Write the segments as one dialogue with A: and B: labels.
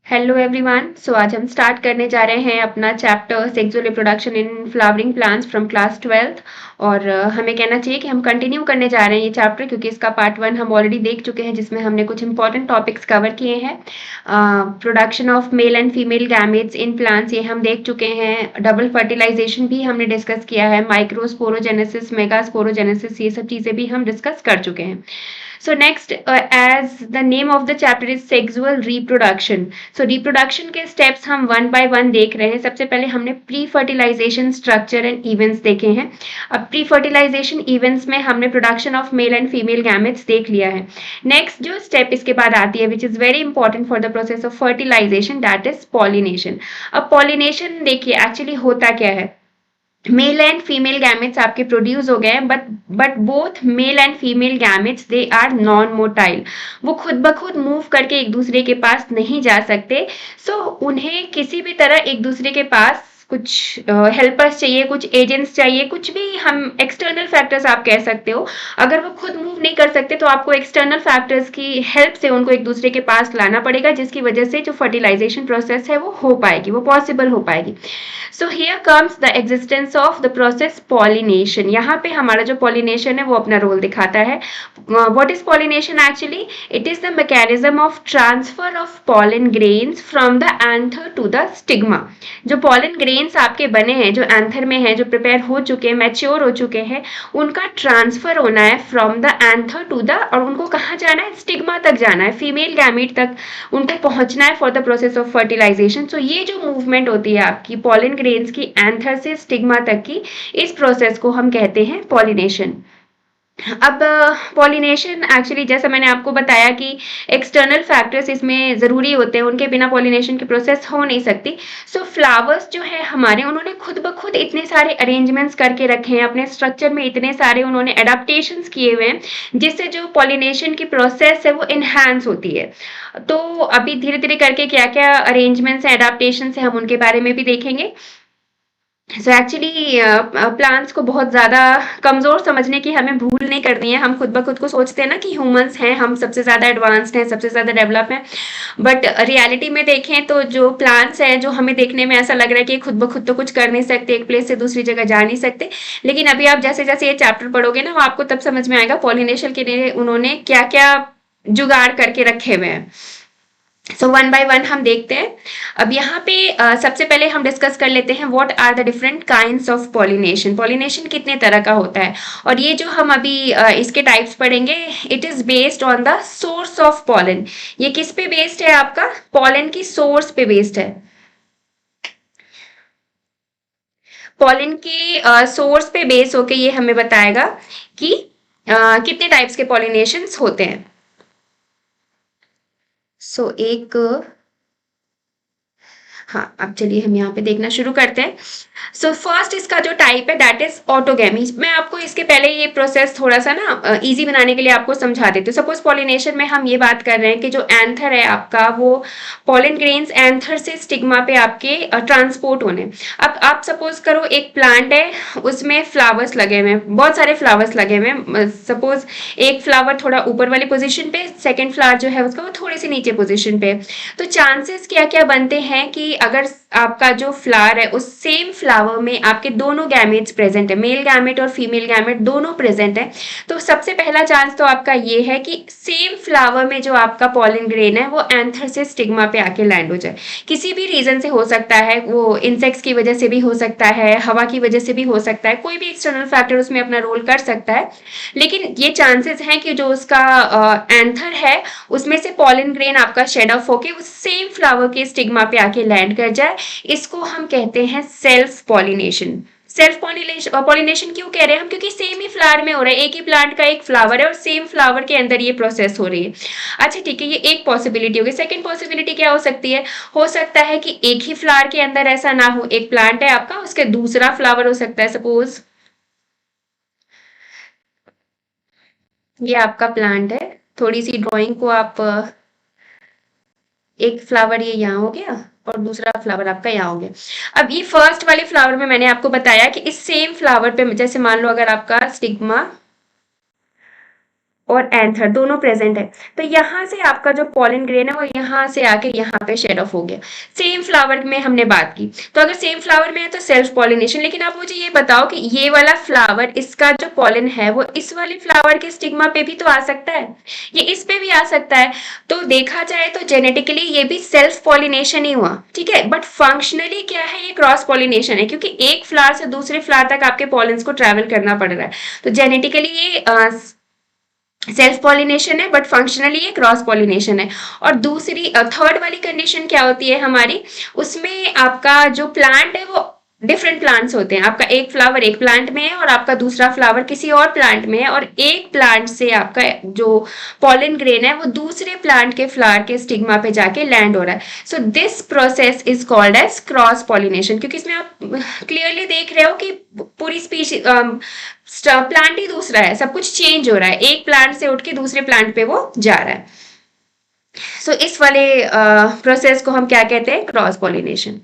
A: Hello everyone. आज हम start करने जा रहे हैं अपना chapter sexual reproduction in flowering plants from class 12th। और हमें कहना चाहिए कि हम कंटिन्यू करने जा रहे हैं ये चैप्टर, क्योंकि इसका पार्ट 1 हम ऑलरेडी देख चुके हैं, जिसमें हमने कुछ इंपॉर्टेंट टॉपिक्स कवर किए हैं। Production of male and female gametes in plants ये हम देख चुके हैं। डबल फर्टिलाइजेशन भी हमने डिस्कस किया है। माइक्रोस्पोरोजेनेसिस, मेगास्पोरोजेनेसिस, ये सब चीज़ें भी हम डिस्कस कर चुके हैं। So next, as the name of the chapter is sexual reproduction. So reproduction के steps हम one by one देख रहे हैं। सबसे पहले हमने pre fertilization structure and events देखे हैं। अब प्री फर्टिलाइजेशन इवेंट्स में हमने production of male and female gametes देख लिया है। नेक्स्ट जो स्टेप इसके बाद आती है, which is very important for the process of fertilization, that is pollination. अब पॉलिनेशन देखिए एक्चुअली होता क्या है। मेल एंड फीमेल गैमेट्स आपके प्रोड्यूस हो गए हैं, but both male and female gametes they are non motile. वो खुद ब खुद मूव करके एक दूसरे के पास नहीं जा सकते। उन्हें किसी भी तरह एक दूसरे के पास कुछ हेल्पर्स चाहिए, कुछ एजेंट्स चाहिए, कुछ भी हम एक्सटर्नल फैक्टर्स आप कह सकते हो। अगर वो खुद मूव नहीं कर सकते तो आपको एक्सटर्नल फैक्टर्स की हेल्प से उनको एक दूसरे के पास लाना पड़ेगा, जिसकी वजह से जो फर्टिलाइजेशन प्रोसेस है वो हो पाएगी, वो पॉसिबल हो पाएगी। सो here comes the existence of the process pollination. यहाँ पे हमारा जो पॉलिनेशन है वो अपना रोल दिखाता है। What is pollination actually? It is the mechanism of transfer of pollen grains from the anther to the stigma. जो पॉलन ग्रेन्स आपके बने हैं, जो एंथर में हैं, जो प्रिपेयर हो चुके हैं, मैच्योर हो चुके हैं, उनका ट्रांसफर होना है from the anther to the, और उनको कहाँ जाना है? स्टिग्मा तक जाना है, फीमेल गैमीट तक उनको पहुंचना है for the process of fertilization. So ये जो मूवमेंट होती है आपकी पॉलन ग्रेन्स की एंथर से स्टिग्मा तक की, इस प्रोसेस को हम कहते हैं पॉलिनेशन। अब पॉलिनेशन एक्चुअली जैसा मैंने आपको बताया कि एक्सटर्नल फैक्टर्स इसमें ज़रूरी होते हैं, उनके बिना पॉलिनेशन की प्रोसेस हो नहीं सकती। फ्लावर्स जो है हमारे, उन्होंने खुद ब खुद इतने सारे अरेंजमेंट्स करके रखे हैं अपने स्ट्रक्चर में, इतने सारे उन्होंने एडाप्टेशंस किए हुए हैं, जिससे जो पॉलिनेशन की प्रोसेस है वो इन्हांस होती है। तो अभी धीरे धीरे करके क्या क्या अरेंजमेंट्स हैं, एडाप्टेशंस हैं, हम उनके बारे में भी देखेंगे। एक्चुअली प्लांट्स को बहुत ज़्यादा कमज़ोर समझने की हमें भूल नहीं करनी है। हम खुद ब खुद को सोचते हैं ना कि ह्यूमंस हैं, हम सबसे ज़्यादा एडवांस्ड हैं, सबसे ज़्यादा डेवलप हैं, बट रियलिटी में देखें तो जो प्लांट्स हैं, जो हमें देखने में ऐसा लग रहा है कि खुद ब खुद तो कुछ कर नहीं सकते, एक प्लेस से दूसरी जगह जा नहीं सकते, लेकिन अभी आप जैसे जैसे ये चैप्टर पढ़ोगे ना, वो आपको तब समझ में आएगा पॉलिनेशन के लिए उन्होंने क्या क्या जुगाड़ करके रखे हुए हैं। वन बाय वन हम देखते हैं। अब यहाँ पे सबसे पहले हम डिस्कस कर लेते हैं what are the different kinds of pollination. Pollination कितने तरह का होता है, और ये जो हम अभी इसके टाइप्स पढ़ेंगे, it is based on the source of pollen. ये किस पे बेस्ड है? आपका पॉलन की सोर्स पे बेस्ड है। पॉलन की सोर्स पे बेस होके ये हमें बताएगा कि कितने टाइप्स के पॉलिनेशंस होते हैं। एक हाँ, अब चलिए हम यहाँ पे देखना शुरू करते हैं। फर्स्ट इसका जो टाइप है दैट इज ऑटोगैमी। मैं आपको इसके पहले ये प्रोसेस थोड़ा सा ना इजी बनाने के लिए आपको समझा देती हूँ। सपोज पॉलिनेशन में हम ये बात कर रहे हैं कि जो एंथर है आपका, वो पॉलन ग्रेन्स एंथर से स्टिग्मा पे आपके ट्रांसपोर्ट होने। अब आप सपोज करो एक प्लांट है, उसमें फ्लावर्स लगे हुए हैं, बहुत सारे फ्लावर्स लगे हुए हैं। सपोज एक फ्लावर थोड़ा ऊपर वाली पोजिशन पे, सेकेंड फ्लावर जो है उसका वो थोड़ी सी नीचे पोजिशन पे। तो चांसेस क्या क्या बनते हैं कि अगर आपका जो फ्लावर है उस सेम फ्लावर में आपके दोनों गैमेट्स प्रेजेंट है, मेल गैमेट और फीमेल गैमेट दोनों प्रेजेंट है, तो सबसे पहला चांस तो आपका ये है कि सेम फ्लावर में जो आपका पॉलन ग्रेन है वो एंथर से स्टिग्मा पे आके लैंड हो जाए। किसी भी रीजन से हो सकता है, वो इंसेक्ट्स की वजह से भी हो सकता है, हवा की वजह से भी हो सकता है, कोई भी एक्सटर्नल फैक्टर उसमें अपना रोल कर सकता है, लेकिन ये चांसेस हैं कि जो उसका एंथर है उसमें से पॉलन ग्रेन आपका शेड ऑफ होके उस सेम फ्लावर के स्टिग्मा पे आके लैंड कर जाए। इसको हम कहते हैं सेल्फ पॉलिनेशन। सेल्फ पॉलिनेशन क्यों कह रहे हैं हम? क्योंकि सेम ही फ्लावर में हो रहा है, एक ही प्लांट का एक फ्लावर है और सेम फ्लावर के अंदर ये प्रोसेस हो रही है। अच्छा ठीक है, ये एक पॉसिबिलिटी होगी। सेकंड पॉसिबिलिटी क्या हो सकती है? हो सकता है कि एक ही फ्लावर के अंदर ऐसा ना हो, एक प्लांट है आपका, उसके दूसरा फ्लावर हो सकता है। सपोज ये आपका प्लांट है, थोड़ी सी ड्राइंग को आप एक फ्लावर ये यहाँ हो गया और दूसरा फ्लावर आपका यहाँ हो गया। अब ये फर्स्ट वाले फ्लावर में मैंने आपको बताया कि इस सेम फ्लावर पे, जैसे मान लो अगर आपका स्टिग्मा और एंथर दोनों प्रेजेंट है। तो यहाँ से आपका जो पॉलन ग्रेन है वो यहाँ से आके यहाँ पे शेड ऑफ हो गया। सेम फ्लावर में हमने बात की, तो अगर सेम फ्लावर में है तो सेल्फ पॉलिनेशन। लेकिन आप मुझे ये बताओ कि ये वाला फ्लावर, इसका जो पॉलन है वो इस वाले फ्लावर के स्टिग्मा पे भी तो आ सकता है, ये इस पे भी आ सकता है। तो देखा जाए तो जेनेटिकली ये भी सेल्फ पॉलिनेशन ही हुआ, ठीक है, बट फंक्शनली क्या है, ये क्रॉस पॉलिनेशन है, क्योंकि एक फ्लावर से दूसरे फ्लावर तक आपके पॉलन्स को ट्रेवल करना पड़ रहा है। तो जेनेटिकली ये सेल्फ पॉलिनेशन है, बट फंक्शनली ये क्रॉस पॉलिनेशन है। और दूसरी थर्ड वाली कंडीशन क्या होती है हमारी, उसमें आपका जो प्लांट है वो डिफरेंट प्लांट्स होते हैं। आपका एक फ्लावर एक प्लांट में है और आपका दूसरा फ्लावर किसी और प्लांट में है, और एक प्लांट से आपका जो पॉलन ग्रेन है वो दूसरे प्लांट के फ्लावर के स्टिग्मा पे जाके लैंड हो रहा है। So this process is called as cross pollination, क्योंकि इसमें आप क्लियरली देख रहे हो कि पूरी स्पीशीज प्लांट ही दूसरा है, सब कुछ चेंज हो रहा है, एक प्लांट से उठ के दूसरे प्लांट पे वो जा रहा है। सो इस वाले प्रोसेस को हम क्या कहते हैं, क्रॉस पॉलिनेशन।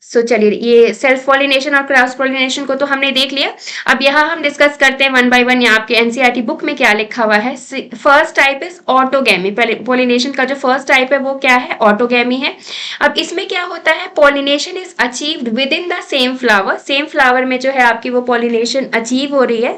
A: सो चलिए, ये सेल्फ पॉलिनेशन और क्रॉस पॉलिनेशन को तो हमने देख लिया। अब यहाँ हम डिस्कस करते हैं वन बाय वन, यहाँ आपके एनसीईआरटी बुक में क्या लिखा हुआ है। First type is autogamy. Pollination का जो फर्स्ट टाइप है वो क्या है, ऑटोगैमी है। अब इसमें क्या होता है, pollination is achieved with in the same flower. Same flower में जो है आपकी वो पॉलिनेशन अचीव हो रही है।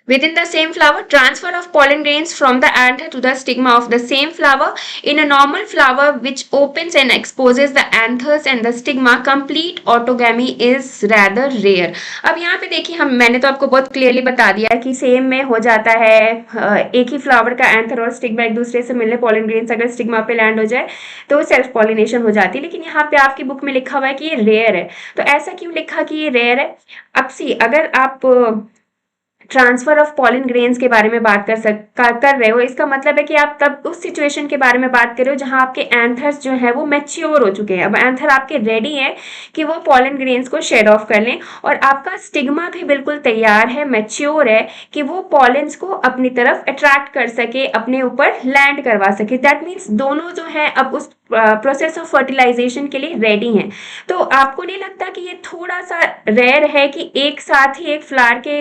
A: Within the same flower, transfer of pollen grains from the anther to the stigma of the same flower. In a normal flower which opens and exposes the anthers and the stigma, complete autogamy is rather rare. अब यहाँ पे देखिए, मैंने तो आपको बहुत clearly बता दिया कि सेम में हो जाता है, एक ही फ्लावर का एंथर और स्टिग्मा एक दूसरे से मिलने, पॉलन ग्रेन्स अगर स्टिग्मा पे लैंड हो जाए तो सेल्फ पॉलिनेशन हो जाती है। लेकिन यहाँ पे आपकी बुक में लिखा हुआ है कि ये रेयर है। तो ऐसा क्यों लिखा कि ये रेयर है? अब सी, अगर आप ट्रांसफर ऑफ पॉलन ग्रेन्स के बारे में बात कर रहे हो, इसका मतलब है कि आप तब उस सिचुएशन के बारे में बात कर रहे हो जहां आपके एंथर्स जो है वो मैच्योर हो चुके हैं। अब एंथर आपके रेडी है कि वो पॉलन ग्रेन्स को शेड ऑफ कर लें, और आपका स्टिग्मा भी बिल्कुल तैयार है, मैच्योर है कि वो पॉलन्स को अपनी तरफ अट्रैक्ट कर सके, अपने ऊपर लैंड करवा सके। दैट मीन्स दोनों जो है अब उस प्रोसेस ऑफ फर्टिलाइजेशन के लिए रेडी हैं। तो आपको नहीं लगता कि ये थोड़ा सा रेयर है कि एक साथ ही एक फ्लावर के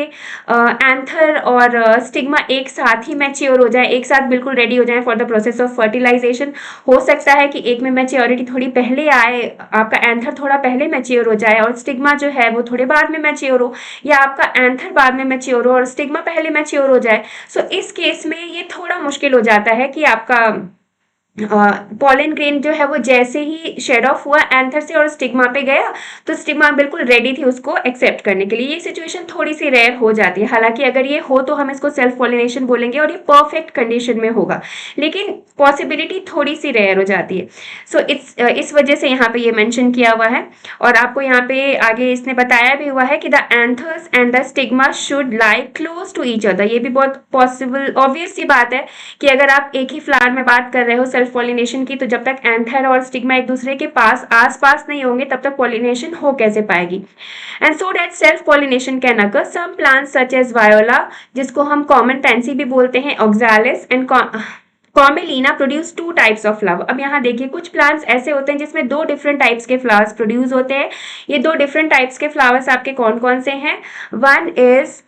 A: एंथर और स्टिग्मा एक साथ ही मैच्योर हो जाए, एक साथ बिल्कुल रेडी हो जाए for the process of fertilization? हो सकता है कि एक में मैच्योरिटी थोड़ी पहले आए, आपका एंथर थोड़ा पहले मैच्योर हो जाए और स्टिग्मा जो है वो थोड़े बाद में मैच्योर हो, या आपका एंथर बाद में मैच्योर हो और स्टिग्मा पहले मैच्योर हो जाए। सो इस केस में ये थोड़ा मुश्किल हो जाता है कि आपका पॉलन ग्रेन जो है वो जैसे ही शेड ऑफ हुआ एंथर से और स्टिग्मा पे गया, तो स्टिग्मा बिल्कुल रेडी थी उसको एक्सेप्ट करने के लिए। ये सिचुएशन थोड़ी सी रेयर हो जाती है। हालांकि अगर ये हो तो हम इसको सेल्फ पॉलिनेशन बोलेंगे और ये परफेक्ट कंडीशन में होगा, लेकिन पॉसिबिलिटी थोड़ी सी रेयर हो जाती है। सो इस वजह से यहाँ पे ये मेंशन किया हुआ है। और आपको यहाँ पे आगे इसने बताया भी हुआ है कि the anthers and the stigma should lie close to each other. ये भी बहुत पॉसिबल ऑब्वियस सी बात है कि अगर आप एक ही फ्लावर में बात कर रहे हो सेल्फ पॉलिनेशन की, तो जब तक एंथर और स्टिग्मा एक दूसरे के पास आसपास नहीं होंगे तब तक पॉलिनेशन हो कैसे पाएगी? And so that self pollination can occur, some plants such as viola, जिसको हम कॉमन पेंसी भी बोलते हैं, oxalis and commelina produce two types of flower. अब यहाँ देखिए, कुछ प्लांट्स ऐसे होते हैं जिसमें दो डिफरेंट टाइप्स के फ्लावर्स प्रोड्यूस होते हैं। ये दो डिफरेंट टाइप्स के फ्लावर्स आपके कौन कौन से हैं? One is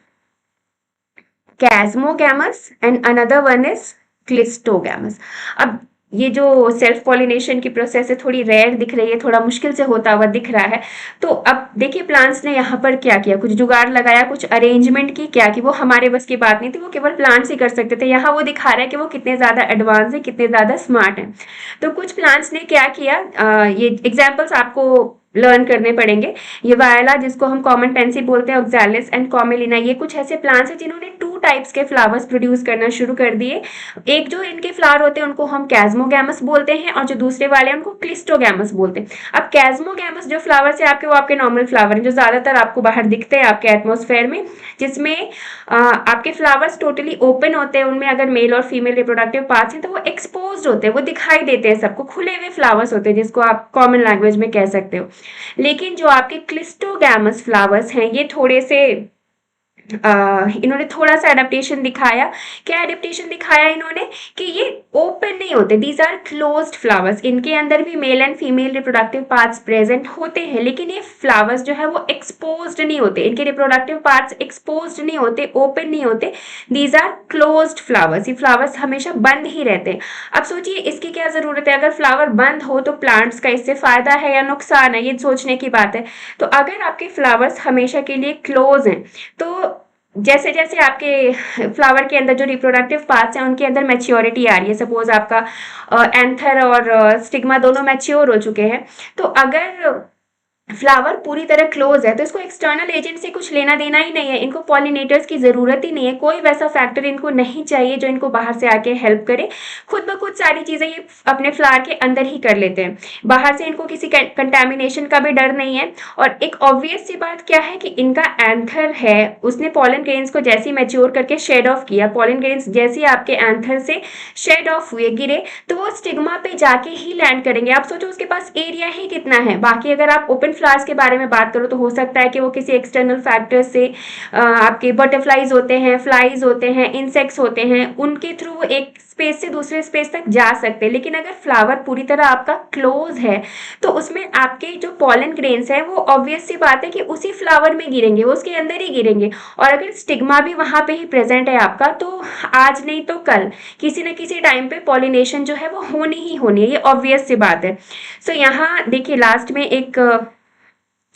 A: chasmogamous and another one is cleistogamous. अब ये जो सेल्फ पॉलिनेशन की प्रोसेस है थोड़ी रेयर दिख रही है, थोड़ा मुश्किल से होता हुआ दिख रहा है। तो अब देखिए, प्लांट्स ने यहाँ पर क्या किया, कुछ जुगाड़ लगाया, कुछ अरेंजमेंट की, क्या कि वो हमारे बस की बात नहीं थी, वो केवल प्लांट्स ही कर सकते थे। यहाँ वो दिखा रहा है कि वो कितने ज्यादा एडवांस है, कितने ज्यादा स्मार्ट है। तो कुछ प्लांट्स ने क्या किया, ये एग्जाम्पल्स आपको लर्न करने पड़ेंगे। ये वायला, जिसको हम कॉमन पेंसी बोलते हैं, ऑक्सालिस एंड कॉमेलिना, ये कुछ ऐसे प्लांट्स हैं जिन्होंने टू टाइप्स के फ्लावर्स प्रोड्यूस करना शुरू कर दिए। एक जो इनके फ्लावर होते हैं उनको हम कैस्मोगैमस बोलते हैं, और जो दूसरे वाले हैं उनको क्लिस्टोगैमस बोलते हैं। अब कैस्मोगैमस जो फ्लावर्स है आपके, वो आपके नॉर्मल फ्लावर हैं जो ज्यादातर आपको बाहर दिखते हैं आपके एटमोस्फेयर में, जिसमें आपके फ्लावर्स टोटली ओपन होते हैं। उनमें अगर मेल और फीमेल रिप्रोडक्टिव पार्ट्स हैं तो वो एक्सपोज होते हैं, वो दिखाई देते हैं सबको, खुले हुए फ्लावर्स होते हैं, जिसको आप कॉमन लैंग्वेज में कह सकते हो। लेकिन जो आपके क्लिस्टोगैमस फ्लावर्स हैं ये थोड़े से इन्होंने थोड़ा सा एडेप्टेशन दिखाया। क्या एडेप्टेशन दिखाया इन्होंने कि ये ओपन नहीं होते, दीज आर क्लोज्ड फ्लावर्स, इनके अंदर भी mail and female reproductive parts present होते हैं, लेकिन ये फ्लावर्स जो है वो एक्सपोज्ड नहीं होते, इनके रिप्रोडक्टिव पार्ट्स एक्सपोज्ड नहीं होते, ओपन नहीं होते, दीज आर क्लोज्ड फ्लावर्स, ये फ्लावर्स हमेशा बंद ही रहते हैं। अब सोचिए इसकी क्या जरूरत है, अगर फ्लावर बंद हो तो प्लांट्स का इससे फायदा है या नुकसान है, ये सोचने की बात है। तो अगर आपके फ्लावर्स हमेशा के लिए क्लोज हैं तो जैसे जैसे आपके फ्लावर के अंदर जो रिप्रोडक्टिव पार्ट्स हैं उनके अंदर मैच्योरिटी आ रही है, सपोज आपका एंथर और स्टिग्मा दोनों मैच्योर हो चुके हैं, तो अगर फ्लावर पूरी तरह क्लोज है तो इसको एक्सटर्नल एजेंट से कुछ लेना देना ही नहीं है, इनको पॉलिनेटर्स की जरूरत ही नहीं है, कोई वैसा फैक्टर इनको नहीं चाहिए जो इनको बाहर से आके हेल्प करे, खुद ब खुद सारी चीजें ये अपने फ्लावर के अंदर ही कर लेते हैं, बाहर से इनको किसी कंटेमिनेशन का भी डर नहीं है। और एक ऑब्वियस सी बात क्या है कि इनका एंथर है, उसने पॉलन ग्रेन्स को जैसे मैच्योर करके शेड ऑफ किया, पॉलन ग्रेन्स जैसे आपके एंथर से शेड ऑफ हुए गिरे तो वो स्टिग्मा पे जाके ही लैंड करेंगे। आप सोचो उसके पास एरिया ही कितना है, बाकी अगर आप ओपन फ्लावर्स के बारे में बात करो तो हो सकता है कि वो किसी एक्सटर्नल फैक्टर से आपके बटरफ्लाईज होते हैं, फ्लाइज होते हैं, इंसेक्ट्स होते हैं, उनके थ्रू वो एक स्पेस से दूसरे स्पेस तक जा सकते हैं, लेकिन अगर फ्लावर पूरी तरह आपका क्लोज है तो उसमें आपके जो पॉलन ग्रेन्स है वो ऑब्वियस सी बात है कि उसी फ्लावर में गिरेंगे, वो उसके अंदर ही गिरेंगे। और अगर स्टिग्मा भी वहां पे ही प्रेजेंट है आपका तो आज नहीं तो कल किसी न किसी टाइम पे पॉलिनेशन जो है वो होनी ही होनी है, ये ऑब्वियस सी बात है। सो यहाँ देखिए लास्ट में एक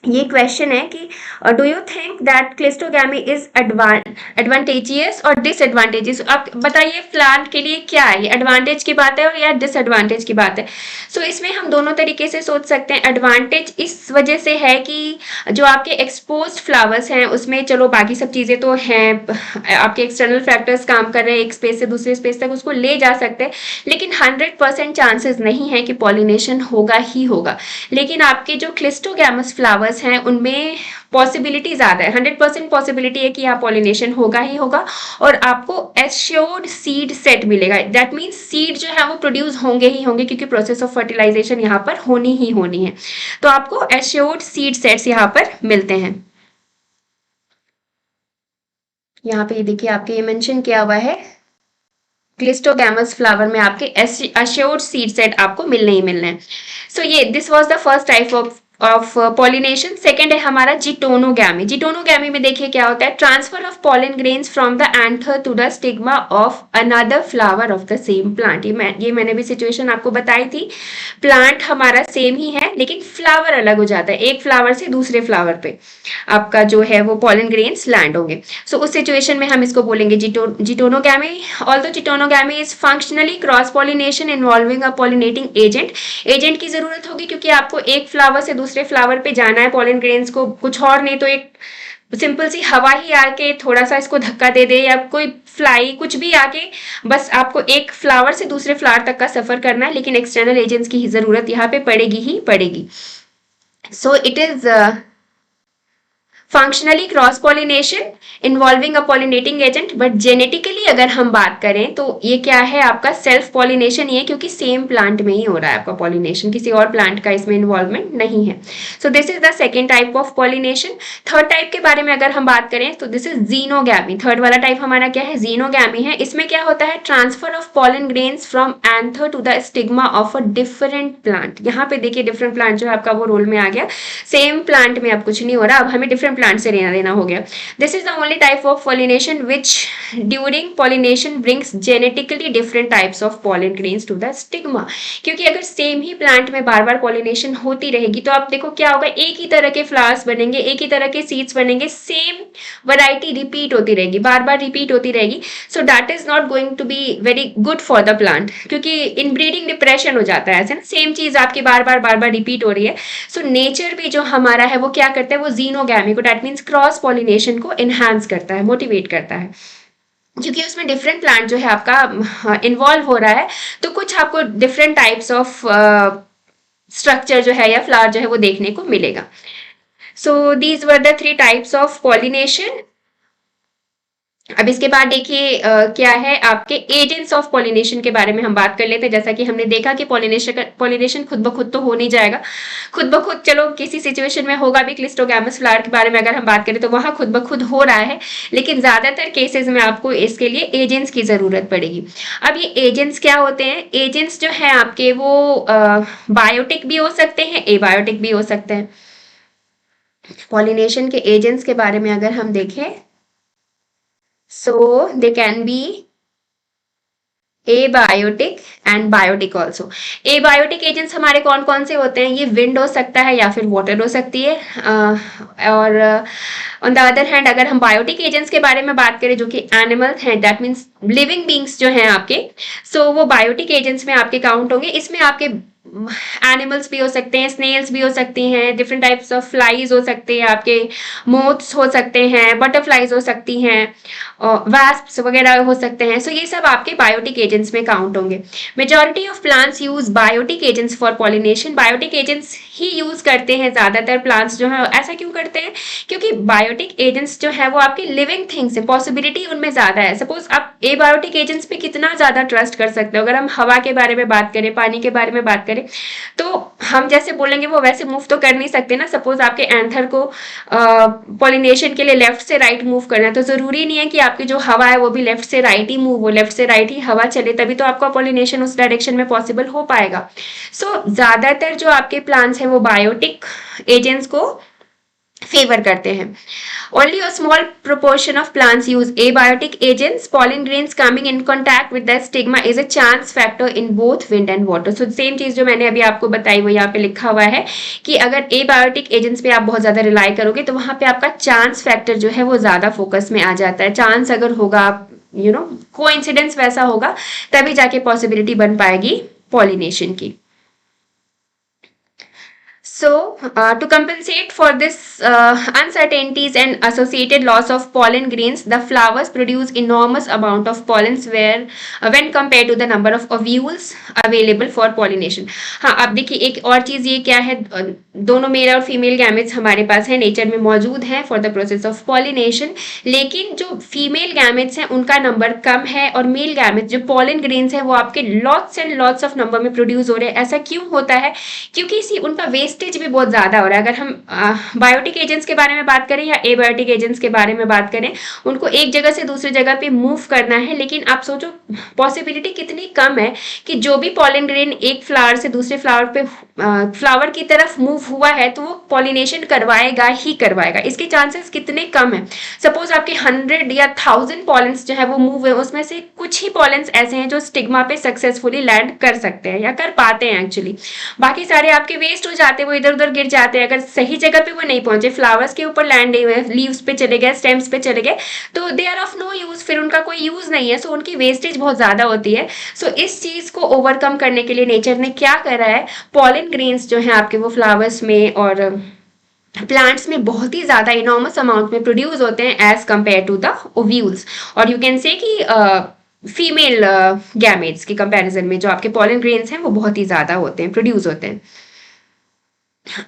A: ये क्वेश्चन है कि do you think that cleistogamy is advantageous और डिसएडवांटेजेस, आप बताइए प्लांट के लिए क्या है, ये एडवांटेज की बात है और या डिसएडवांटेज की बात है। सो इसमें हम दोनों तरीके से सोच सकते हैं। एडवांटेज इस वजह से है कि जो आपके एक्सपोज्ड फ्लावर्स हैं उसमें चलो बाकी सब चीज़ें तो हैं, आपके एक्सटर्नल फैक्टर्स काम कर रहे हैं, एक स्पेस से दूसरे स्पेस तक उसको ले जा सकते हैं, लेकिन 100% चांसेस नहीं है कि पॉलिनेशन होगा ही होगा। लेकिन आपके जो क्लिस्टोगैमस फ्लावर्स हैं उनमें पॉसिबिलिटी ज्यादा है, 100% पॉसिबिलिटी है कि यहाँ पॉलिनेशन होगा ही होगा और आपको एश्योर्ड सीड सेट मिलेगा। दैट मीन्स सीड जो है वो प्रोड्यूस होंगे ही होंगे क्योंकि प्रोसेस ऑफ फर्टिलाइजेशन यहाँ पर होनी ही होनी है, तो आपको एश्योर्ड सीड सेट्स यहाँ पर मिलते हैं। यहाँ पे देखिए आपके ये मेंशन किया हुआ है क्लिस्टोगैमस फ्लावर में आपके एश्योर्ड सीड सेट आपको मिलने ही मिलने हैं। सो ये this was the first type of pollination. Second है हमारा जिटोनोगैमी। जिटोनोगैमी में देखिए क्या होता है, transfer of pollen grains from the anther to the stigma of another flower of the same plant. ये मैंने भी सिचुएशन आपको बताई थी, प्लांट हमारा सेम ही है लेकिन फ्लावर अलग हो जाता है, एक फ्लावर से दूसरे फ्लावर पे आपका जो है वो पॉलन ग्रेन्स लैंड होंगे। सो उस सिचुएशन में हम इसको बोलेंगे geitonogamy. Although geitonogamy is functionally cross pollination involving a pollinating agent. Agent की जरूरत होगी क्योंकि आपको एक फ्लावर से दूसरे फ्लावर पे जाना है पॉलन ग्रेन्स को, कुछ और नहीं तो एक सिंपल सी हवा ही आके थोड़ा सा इसको धक्का दे दे या कोई फ्लाई कुछ भी आके बस आपको एक फ्लावर से दूसरे फ्लावर तक का सफर करना है, लेकिन एक्सटर्नल एजेंट्स की जरूरत यहाँ पे पड़ेगी ही पड़ेगी। So it is functionally cross pollination involving a pollinating agent, but genetically अगर हम बात करें तो ये क्या है आपका सेल्फ पॉलिनेशन ही है क्योंकि सेम प्लांट में ही हो रहा है आपका पॉलिनेशन, किसी और प्लांट का इसमें इन्वॉल्वमेंट नहीं है। So this is the second type of pollination. Third type के बारे में अगर हम बात करें तो दिस इज जीनोगैमी। थर्ड वाला टाइप हमारा क्या है, जीनोगैमी है। इसमें क्या होता है, transfer of pollen grains from anther to the stigma of a different plant. यहाँ पे देखिए डिफरेंट प्लांट जो है आपका वो रोल में आ गया, सेम प्लांट में अब कुछ नहीं हो रहा, अब हमें डिफरेंट प्लांट से लेना देना हो गया। This is the only type of pollination which during pollination brings genetically different types of pollen grains to the stigma. क्योंकि अगर सेम ही प्लांट में बार बार पॉलिनेशन होती रहेगी तो आप देखो क्या होगा, एक ही तरह के फ्लावर्स बनेंगे, एक ही तरह के सीड्स बनेंगे, सेम वैरायटी रिपीट होती रहेगी, बार बार रिपीट होती रहेगी। So that is not going to be very good for the plant, क्योंकि इनब्रीडिंग डिप्रेशन हो जाता है ऐसे ना, सेम चीज आपकी बार बार रिपीट हो रही है। सो नेचर भी जो हमारा है वो क्या करता है, वो जीनोगैमी को, दैट मीन्स क्रॉस पॉलिनेशन को एनहांस करता है, मोटिवेट करता है, क्योंकि उसमें डिफरेंट प्लांट जो है आपका इन्वॉल्व हो रहा है, तो कुछ आपको डिफरेंट टाइप्स ऑफ स्ट्रक्चर जो है या फ्लावर जो है वो देखने को मिलेगा। So these were the 3 types of pollination. अब इसके बाद देखिए क्या है आपके एजेंट्स ऑफ पॉलिनेशन के बारे में हम बात कर लेते हैं। जैसा कि हमने देखा कि पॉलिनेशन खुद ब खुद तो हो नहीं जाएगा, खुद ब खुद चलो किसी सिचुएशन में होगा भी। क्लिस्टोगैमस फ्लावर के बारे में अगर हम बात करें तो वहां खुद ब खुद हो रहा है, लेकिन ज्यादातर केसेस में आपको इसके लिए एजेंट्स की जरूरत पड़ेगी। अब ये एजेंट्स क्या होते हैं? एजेंट्स जो है आपके वो बायोटिक भी हो सकते हैं, एबायोटिक भी हो सकते हैं। पॉलिनेशन के एजेंट्स के बारे में अगर हम देखें, so they can be abiotic and biotic also। abiotic agents हमारे कौन कौन से होते हैं? ये विंड हो सकता है या फिर वाटर हो सकती है। और ऑन द अदर हैंड अगर हम बायोटिक एजेंट्स के बारे में बात करें जो कि एनिमल्स हैं, दैट मीन्स लिविंग बींग्स जो हैं आपके, सो वो बायोटिक एजेंट्स में आपके काउंट होंगे। इसमें आपके एनिमल्स भी हो सकते हैं, स्नेल्स भी हो सकती हैं, डिफरेंट टाइप्स ऑफ फ्लाइज हो सकते हैं, आपके मोथ्स हो सकते हैं, बटरफ्लाइज हो सकती हैं, वास्प्स वगैरह हो सकते हैं। सो ये सब आपके बायोटिक एजेंट्स में काउंट होंगे। Majority of plants use biotic agents for pollination. Biotic agents ही यूज करते हैं ज्यादातर प्लांट्स जो है। ऐसा क्यों करते हैं? क्योंकि बायोटिक एजेंट्स जो है वो आपकी लिविंग थिंग्स है, पॉसिबिलिटी उनमें ज्यादा है। सपोज आप एबायोटिक एजेंट्स पे कितना ज्यादा ट्रस्ट कर सकते हो? अगर हम हवा के बारे में बात करें, पानी के बारे में बात करें, तो हम जैसे बोलेंगे वो वैसे मूव तो कर नहीं सकते ना। सपोज आपके एंथर को पॉलिनेशन के लिए लेफ्ट से राइट मूव करना है, तो जरूरी नहीं है कि आपकी जो हवा है वो भी लेफ्ट से राइट ही मूव हो, लेफ्ट से राइट ही हवा चले, तभी तो आपका पॉलिनेशन उस डायरेक्शन में पॉसिबल हो पाएगा। सो ज्यादातर जो आपके प्लांट्स हैं वो बायोटिक एजेंट्स को फेवर करते हैं। Only a small proportion of plants use abiotic agents. Pollen grains coming in contact with the stigma is a chance factor in both wind and water. So same चीज जो मैंने अभी आपको बताई वो यहाँ पे लिखा हुआ है कि अगर abiotic agents पे आप बहुत ज्यादा रिलाई करोगे तो वहां पे आपका चांस फैक्टर जो है वो ज्यादा फोकस में आ जाता है। चांस अगर होगा, कोइंसिडेंस वैसा होगा, तभी जाके पॉसिबिलिटी बन पाएगी पॉलिनेशन की। So, to compensate for this uncertainties and associated loss of pollen grains, the flowers produce enormous amount of pollens when compared to the number of ovules available for pollination। हाँ, अब देखिए एक और चीज ये क्या है, दोनों मेल और फीमेल गैमेट्स हमारे पास है, नेचर में मौजूद हैं for the process of pollination, लेकिन जो फीमेल गैमेट्स हैं उनका नंबर कम है और मेल गैमेट्स जो पॉलन ग्रेन्स हैं वो आपके lots and lots of number में प्रोड्यूस हो रहे हैं। ऐसा क्यों होता है? क्योंकि उनका वेस्टेज भी बहुत ज्यादा हो रहा है। अगर हम बायोटिक एजेंट्स के बारे में बात करें या एबायोटिक एजेंट्स के बारे में बात करें, उनको एक जगह से दूसरी जगह पे मूव करना है, लेकिन आप सोचो पॉसिबिलिटी कितनी कम है कि जो भी पॉलन ग्रेन एक फ्लावर से दूसरे फ्लावर पे फ्लावर की तरफ मूव हुआ है तो वो पॉलिनेशन करवाएगा ही करवाएगा। इसके चांसेस कितने कम है। सपोज आपके 100 या 1000 पॉलेंस जो है वो मूव हुए, उसमें से कुछ ही पॉलेंस ऐसे हैं जो स्टिग्मा पे सक्सेसफुली लैंड कर सकते हैं या कर पाते हैं एक्चुअली, बाकी सारे आपके वेस्ट हो जाते हैं, वो इधर उधर गिर जाते हैं। अगर सही जगह पे वो नहीं पहुंचे, फ्लावर्स के ऊपर लैंड नहीं हुए, लीव्स पे चले गए, स्टेम्स पे चले गए, तो they are of no use, फिर उनका कोई यूज नहीं है। सो उनकी वेस्टेज बहुत ज्यादा होती है। सो इस चीज को ओवरकम करने के लिए नेचर ने क्या करा है, पॉलन ग्रेन्स जो है आपके वो फ्लावर्स में और प्लांट्स में बहुत ही ज्यादा इनॉर्मस अमाउंट में प्रोड्यूस होते हैं as compare to the ovules. और यू कैन से कि फीमेल गैमेट्स के कंपैरिजन में जो आपके पॉलन ग्रेन्स हैं वो बहुत ही ज्यादा होते हैं, प्रोड्यूस होते हैं।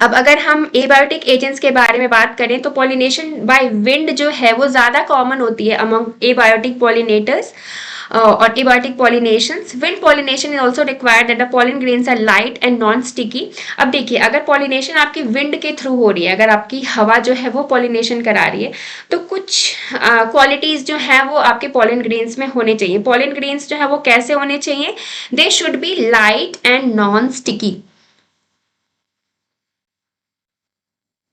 A: अब अगर हम एबायोटिक एजेंट्स के बारे में बात करें तो पॉलिनेशन बाय विंड जो है वो ज्यादा कॉमन होती है अमंग एबायोटिक पॉलिनेटर्स और abiotic pollinations. Wind pollination is also required that the pollen grains are light and non sticky. अब देखिए अगर पॉलिनेशन आपकी विंड के थ्रू हो रही है, अगर आपकी हवा जो है वो पॉलिनेशन करा रही है, तो कुछ क्वालिटीज जो है वो आपके पॉलन ग्रेन्स में होने चाहिए। पॉलन ग्रेन्स जो है वो कैसे होने चाहिए? दे should B light and non sticky.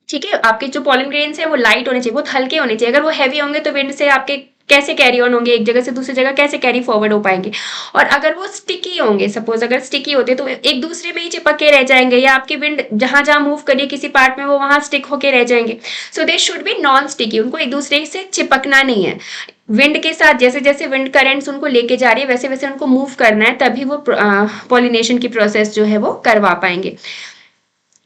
A: ठीक है, आपके जो पॉलन ग्रेन्स है वो लाइट होने चाहिए, बहुत हल्के होने चाहिए। अगर वो हैवी होंगे तो विंड से आपके कैसे कैरी ऑन होंगे, एक जगह से दूसरी जगह कैसे कैरी फॉरवर्ड हो पाएंगे। और अगर वो स्टिकी होंगे, सपोज अगर स्टिकी होते तो एक दूसरे में ही चिपके रह जाएंगे, या आपकी विंड जहां जहां मूव करिए किसी पार्ट में वो वहां स्टिक होके रह जाएंगे। So they should be non sticky, उनको एक दूसरे से चिपकना नहीं है। विंड के साथ जैसे जैसे विंड करेंट्स उनको लेके जा रही है वैसे वैसे उनको मूव करना है, तभी वो पॉलिनेशन की प्रोसेस जो है वो करवा पाएंगे।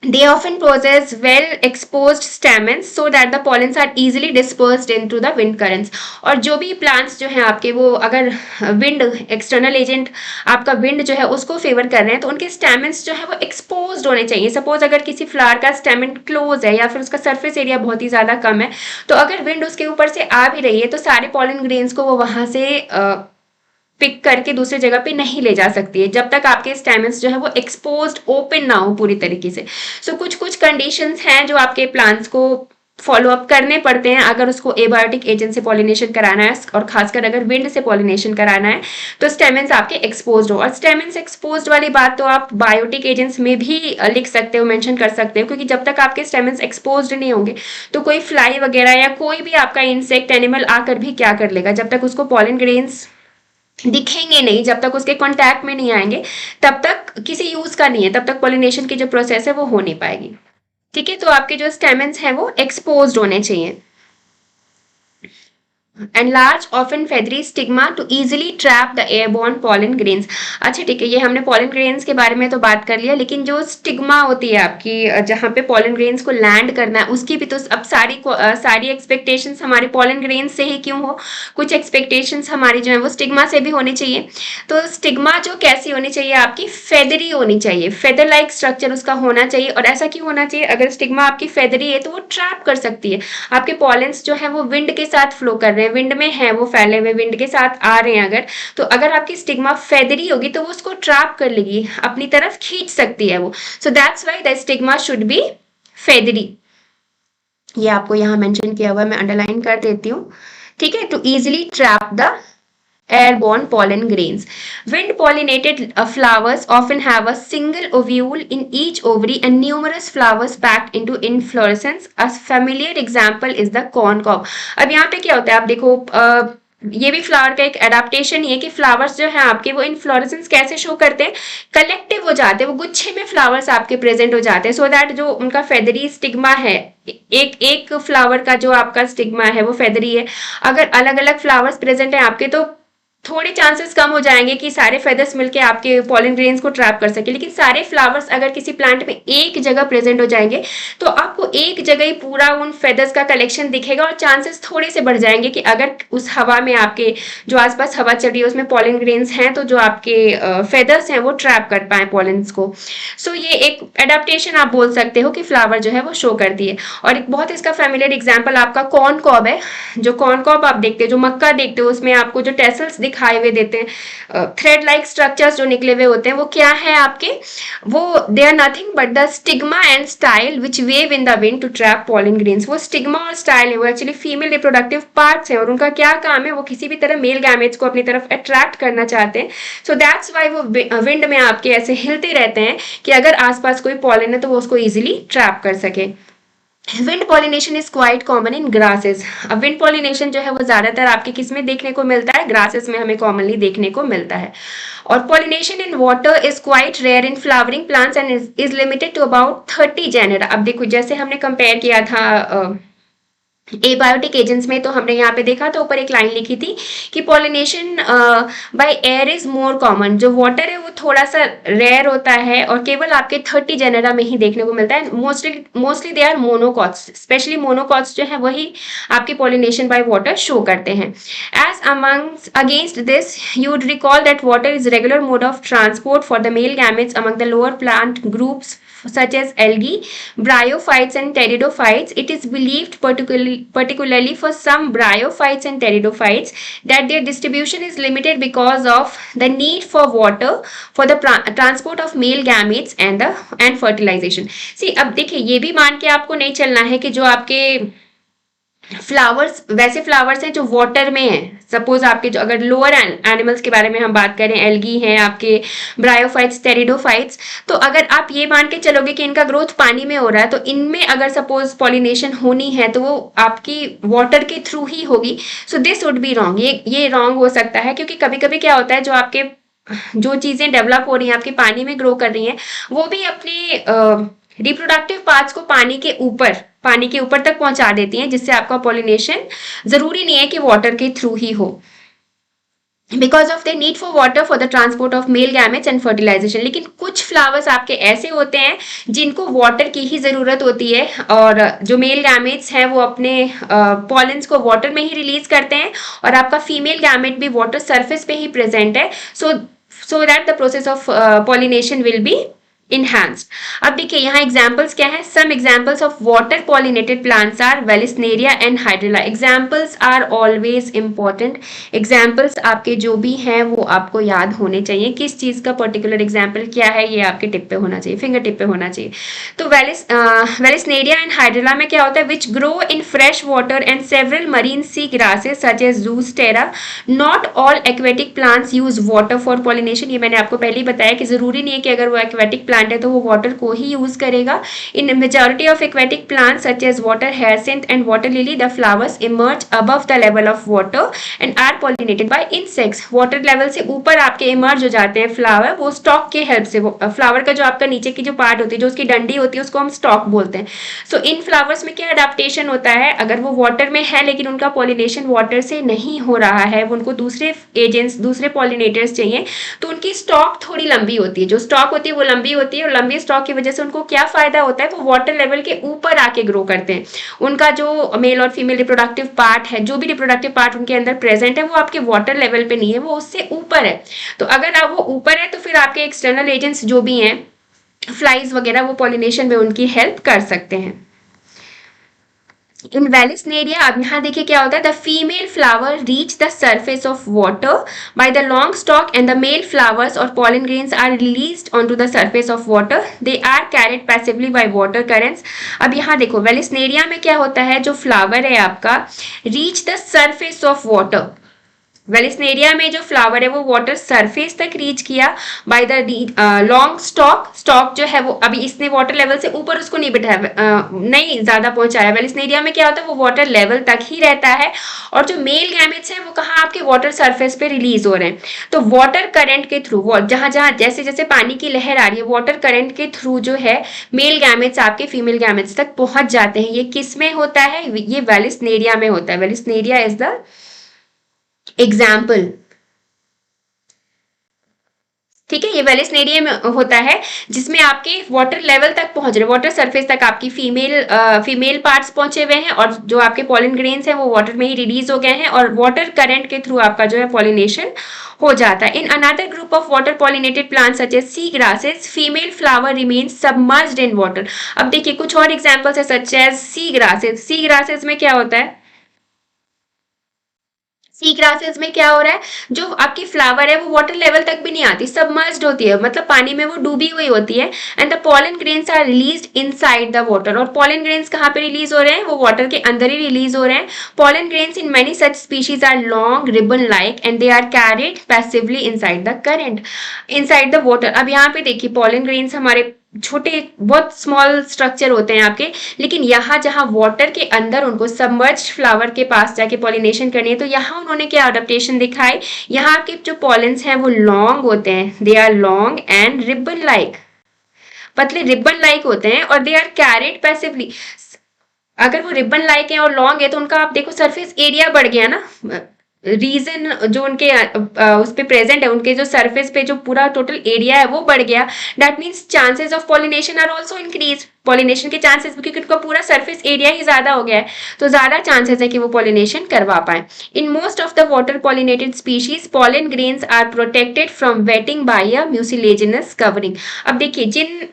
A: They often possess well exposed stamens so that the pollens are easily dispersed into the wind currents. और जो भी plants जो हैं आपके वो अगर wind external agent आपका wind जो है उसको favor कर रहे हैं तो उनके stamens जो है वो exposed होने चाहिए. Suppose अगर किसी flower का stamen close है या फिर उसका surface area बहुत ही ज़्यादा कम है तो अगर wind उसके ऊपर से आ भी रही है तो सारे pollen grains को वो वहाँ से पिक करके दूसरी जगह पे नहीं ले जा सकती है जब तक आपके स्टेमन्स जो है वो एक्सपोज्ड ओपन ना हो पूरी तरीके से. सो कुछ कुछ कंडीशंस हैं जो आपके प्लांट्स को फॉलो अप करने पड़ते हैं अगर उसको एबायोटिक एजेंट से पॉलिनेशन कराना है और खासकर अगर विंड से पॉलिनेशन कराना है तो स्टेमन्स आपके एक्सपोज्ड हो. और स्टेमन्स एक्सपोज्ड वाली बात तो आप बायोटिक एजेंट्स में भी लिख सकते हो, मेंशन कर सकते हो, क्योंकि जब तक आपके स्टेमन्स एक्सपोज्ड नहीं होंगे तो कोई फ्लाई वगैरह या कोई भी आपका इंसेक्ट एनिमल आकर भी क्या कर लेगा, जब तक उसको पॉलन ग्रेन्स दिखेंगे नहीं, जब तक उसके कांटेक्ट में नहीं आएंगे तब तक किसी यूज का नहीं है, तब तक पॉलिनेशन की जो प्रोसेस है वो हो नहीं पाएगी. ठीक है, तो आपके जो स्टेमन्स हैं वो एक्सपोज्ड होने चाहिए. and large often feathery stigma to easily trap the airborne pollen grains. अच्छा ठीक है, ये हमने pollen grains के बारे में तो बात कर लिया, लेकिन जो स्टिग्मा होती है आपकी जहाँ पे pollen grains को लैंड करना है उसकी भी तो अब सारी एक्सपेक्टेशंस हमारे pollen grains से ही क्यों हो, कुछ एक्सपेक्टेशंस हमारी जो है वो स्टिग्मा से भी होनी चाहिए. तो स्टिग्मा जो कैसी होनी चाहिए आपकी, फेदरी होनी चाहिए, फेदर लाइक स्ट्रक्चर उसका होना चाहिए. और ऐसा क्यों होना चाहिए, अगर स्टिग्मा आपकी फेदरी है तो वो ट्रैप कर सकती है आपके पॉलेंस जो है वो विंड के साथ फ्लो कर रहे हैं, विंड में है वो फैले हुए, विंड के साथ आ रहे हैं अगर, तो अगर आपकी स्टिग्मा फेदरी होगी तो वो उसको ट्रैप कर लेगी, अपनी तरफ खींच सकती है वो. So that's why the stigma should be feathery. ये आपको यहाँ मेंशन किया हुआ है, मैं अंडरलाइन कर देती हूँ. ठीक है, to easily trap the airborne pollen grains. Wind pollinated flowers often have a single ovule in each ovary and numerous flowers packed into inflorescence. A familiar example is the corn cob. अब यहाँ पे क्या होता है आप देखो, ये भी फ्लावर का एक एडाप्टेशन ही है कि फ्लावर्स जो है आपके वो इन्फ्लोरेसेंस कैसे शो करते हैं, कलेक्टिव हो जाते हैं, वो गुच्छे में फ्लावर्स आपके प्रेजेंट हो जाते हैं, सो दैट जो उनका फेदरी स्टिग्मा है, एक एक फ्लावर का जो आपका स्टिग्मा है वो फेदरी है. अगर अलग अलग फ्लावर्स प्रेजेंट है आपके तो थोड़े चांसेस कम हो जाएंगे कि सारे फेदर्स मिलके आपके पॉलन ग्रेन्स को ट्रैप कर सके, लेकिन सारे फ्लावर्स अगर किसी प्लांट में एक जगह प्रेजेंट हो जाएंगे तो आपको एक जगह ही पूरा उन फेदर्स का कलेक्शन दिखेगा और चांसेस थोड़े से बढ़ जाएंगे कि अगर उस हवा में आपके जो आसपास हवा चल रही है उसमें पॉलन ग्रेन्स हैं तो जो आपके फेदर्स हैं वो ट्रैप कर पाए पॉलन्स को. सो ये एक एडाप्टेशन आप बोल सकते हो कि फ्लावर जो है वो शो करती है. और एक बहुत इसका फैमिलियर एग्जाम्पल आपका कॉर्न कॉब है. जो कॉर्न कॉब आप देखते हो, जो मक्का देखते हो, उसमें आपको जो टेसल्स दिखाए हुए देते हैं, थ्रेड लाइक स्ट्रक्चर्स जो निकले हुए होते हैं, वो क्या है आपके, वो they are nothing but the stigma and style which wave in the wind to trap pollen grains. वो स्टिग्मा और स्टाइल है, वो एक्चुअली फीमेल रिप्रोडक्टिव पार्ट्स हैं और उनका क्या काम है, वो किसी भी तरह मेल गैमेट्स को अपनी तरफ अट्रैक्ट करना चाहते हैं. सो दैट्स वाई वो विंड में आपके ऐसे हिलते रहते हैं कि अगर आसपास कोई पॉलन है तो वो उसको इजिली ट्रैप कर सके. Wind pollination is quite common in grasses. अब विंड पॉलिनेशन जो है वो ज्यादातर आपके किस में देखने को मिलता है, ग्रासेस में हमें कॉमनली देखने को मिलता है. और pollination in water is quite rare in flowering plants and is limited to about 30 genera. अब देखो जैसे हमने कंपेयर किया था एबायोटिक एजेंट्स में, तो हमने यहाँ पे देखा था ऊपर एक लाइन लिखी थी कि pollination by air is more common. जो वाटर है वो थोड़ा सा रेयर होता है और केवल आपके 30 जेनेरा में ही देखने को मिलता है. Mostly they are monocots, specially monocots जो है वही आपके पॉलिनेशन बाय वाटर शो करते हैं. As amongst against this you would recall that water is regular mode of transport for the male gametes among the lower plant groups such as algae, bryophytes and pteridophytes. It is believed particularly for some bryophytes and pteridophytes that their distribution is limited because of the need for water for the transport of male gametes and fertilization. See, अब देखिए ये भी मान के आपको नहीं चलना है कि जो आपके फ्लावर्स वैसे फ्लावर्स हैं जो वाटर में है. सपोज आपके जो अगर लोअर एनिमल्स के बारे में हम बात करें, एल्गी हैं आपके, ब्रायोफाइट्स, टेरिडोफाइट्स, तो अगर आप ये मान के चलोगे कि इनका ग्रोथ पानी में हो रहा है तो इनमें अगर सपोज पॉलिनेशन होनी है तो वो आपकी वाटर के थ्रू ही होगी. So this would be wrong. ये रॉन्ग हो सकता है क्योंकि कभी कभी क्या होता है जो आपके जो चीजें डेवलप हो रही हैं आपके पानी में ग्रो कर रही हैं वो भी अपने रिप्रोडक्टिव पार्ट्स को पानी के ऊपर तक पहुंचा देती हैं, जिससे आपका पॉलिनेशन जरूरी नहीं है कि वाटर के थ्रू ही हो. Because of the need for water for the transport of male gametes and fertilization. लेकिन कुछ फ्लावर्स आपके ऐसे होते हैं जिनको वाटर की ही जरूरत होती है, और जो मेल गैमेट्स हैं वो अपने पॉलेंस को वाटर में ही रिलीज करते हैं, और आपका फीमेल गैमेट भी वाटर सरफेस पे ही प्रेजेंट है, so that the process of pollination will be enhanced। अब देखिए यहाँ एग्जाम्पल्स क्या है, some examples of water pollinated plants are vallisneria and hydrilla. Examples are always important. Examples आपके जो भी हैं वो आपको याद होने चाहिए, किस चीज का पर्टिकुलर एग्जाम्पल क्या है ये आपके टिप पे होना चाहिए, फिंगर टिप पे होना चाहिए। तो वेलिस्नेरिया एंड हाइड्रिला में क्या होता है, which grow in fresh water and several marine sea grasses such as Zostera. Not all aquatic plants use water for pollination. ये मैंने आपको पहले ही बताया कि जरूरी नहीं है कि अगर वो एक्वेटिक प्लांट है तो वो वाटर को ही यूज करेगा। In majority of aquatic plants such as water hyacinth and water lily the flowers emerge above the level of water and are pollinated by insects. Water level से ऊपर आपके emerge हो जाते हैं फ्लावर, वो स्टॉक के help से। Flower का जो आपका नीचे की जो पार्ट होती है, जो उसकी डंडी होती है, उसको हम स्टॉक बोलते हैं। सो इन फ्लावर्स में क्या अडेप्टेशन होता है, अगर वो वाटर में है लेकिन उनका पॉलिनेशन वाटर से नहीं हो रहा है, उनको दूसरे एजेंट्स, दूसरे पॉलिनेटर्स चाहिए, तो उनकी स्टॉक थोड़ी लंबी होती है। जो स्टॉक होती है वो लंबी होती है, और लंबी स्टॉक की वजह से उनको क्या फायदा होता है, वो वाटर लेवल के ऊपर आके ग्रो करते हैं। उनका जो मेल और फीमेल रिप्रोडक्टिव पार्ट है, जो भी रिप्रोडक्टिव पार्ट उनके अंदर प्रेजेंट है, वो आपके वाटर लेवल पे नहीं है, वो उससे ऊपर है। तो अगर आप वो ऊपर है तो फिर आपके एक्सटर्नल एजेंट्स जो भी हैं, फ्लाइज वगैरह, वो पॉलिनेशन में उनकी हेल्प कर सकते हैं। इन वेलिस्नेरिया अब यहाँ देखिए क्या होता है, the female flower reach the surface of water by the long stalk and the male flowers और pollen grains are released on to the surface of water, they are carried passively by water currents. अब यहाँ देखो Vallisneria में क्या होता है, जो flower है आपका reach the surface of water, Vallisneria में जो फ्लावर है वो वाटर सरफेस तक रीच किया bye the long stock. Stock जो है वो अभी इसने वाटर लेवल से ऊपर उसको नहीं बिठाया, नहीं ज्यादा पहुंचाया। वेलिस्नेरिया में क्या होता है, वो वाटर लेवल तक ही रहता है, और जो मेल गैमेट्स है वो कहाँ आपके वाटर सरफेस पे रिलीज हो रहे हैं। तो वाटर करंट के थ्रू, जहां जहां जैसे जैसे पानी की लहर आ रही है, वाटर करंट के थ्रू जो है मेल गैमेट्स आपके फीमेल गैमेट्स तक पहुंच जाते हैं। ये किस में होता है, ये वेलिस्नेरिया में होता है। वेलिस्नेरिया इज द एग्जाम्पल, ठीक है। ये वेलिस्नेरिया में होता है जिसमें आपके वाटर लेवल तक पहुंच रहे, वाटर सरफेस तक आपकी फीमेल पार्ट्स पहुंचे हुए हैं, और जो आपके पॉलन ग्रेन्स हैं वो वाटर में ही रिलीज हो गए हैं, और वाटर करंट के थ्रू आपका जो है पॉलिनेशन हो जाता है। In another group of water pollinated plants such as sea grasses, female flower remains submerged in water. अब देखिए कुछ और एग्जांपल्स है, such as sea grasses. Sea grasses में क्या होता है, सी ग्रासेस में क्या हो रहा है, जो आपकी फ्लावर है वो वाटर लेवल तक भी नहीं आती, सबमर्ज्ड होती है, मतलब पानी में वो डूबी हुई होती है। And the pollen grains are released inside the water. और पॉलन ग्रेन्स कहाँ पे रिलीज हो रहे हैं, वो वाटर के अंदर ही रिलीज हो रहे हैं। Pollen grains in many such species are long ribbon like and they are carried passively inside the current, inside the water. अब यहाँ पे देखिए पॉलन ग्रेन्स हमारे छोटे बहुत स्मॉल स्ट्रक्चर होते हैं आपके, लेकिन यहाँ जहाँ वाटर के अंदर उनको सबमर्ज्ड फ्लावर के पास जाके पॉलिनेशन करनी है, तो यहाँ उन्होंने क्या अडेप्टेशन दिखाई, यहाँ आपके जो पॉलेंस हैं वो लॉन्ग होते हैं, they are long and ribbon like, पतले रिबन लाइक होते हैं, और दे आर कैरिड पैसिवली। अगर वो रिबन लाइक है और लॉन्ग है तो उनका आप देखो सरफेस एरिया बढ़ गया ना, रीजन जो उनके उस पे प्रेजेंट है, उनके जो सरफेस पे जो पूरा टोटल एरिया है वो बढ़ गया। That means chances of pollination are also increase, pollination के चांसेस, क्योंकि उनका पूरा सरफेस एरिया ही ज्यादा हो गया है, तो ज्यादा चांसेस है कि वो पॉलिनेशन करवा पाए। In most of the water pollinated species pollen grains are protected from wetting by a mucilaginous covering. अब देखिए जिन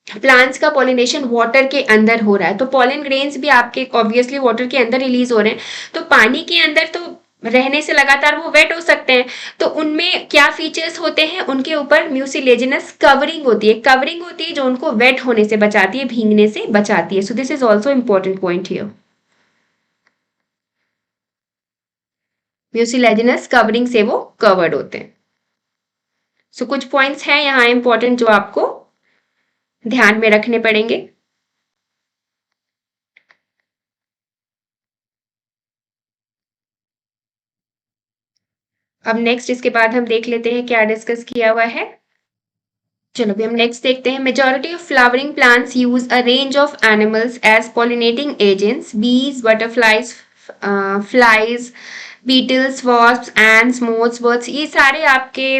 A: प्लांट्स का पॉलिनेशन वाटर के अंदर हो रहा है, तो पॉलन ग्रेन्स भी आपके ऑब्वियसली वाटर के अंदर रिलीज हो रहे हैं, तो पानी के अंदर तो रहने से लगातार वो वेट हो सकते हैं। तो उनमें क्या फीचर्स होते हैं, उनके ऊपर म्यूसिलेजिनस कवरिंग होती है, कवरिंग होती है जो उनको वेट होने से बचाती है, भीगने से बचाती है। So this is also important point here, mucilaginous covering से वो कवर्ड होते हैं। सो कुछ पॉइंट्स हैं यहाँ इंपॉर्टेंट जो आपको ध्यान में रखने पड़ेंगे। अब नेक्स्ट इसके बाद हम देख लेते हैं क्या डिस्कस किया हुआ है। चलो अभी हम नेक्स्ट देखते हैं। Majority of flowering plants use a range of animals as pollinating agents, bees, butterflies, flies, beetles, wasps, ants, moths, birds, ये सारे आपके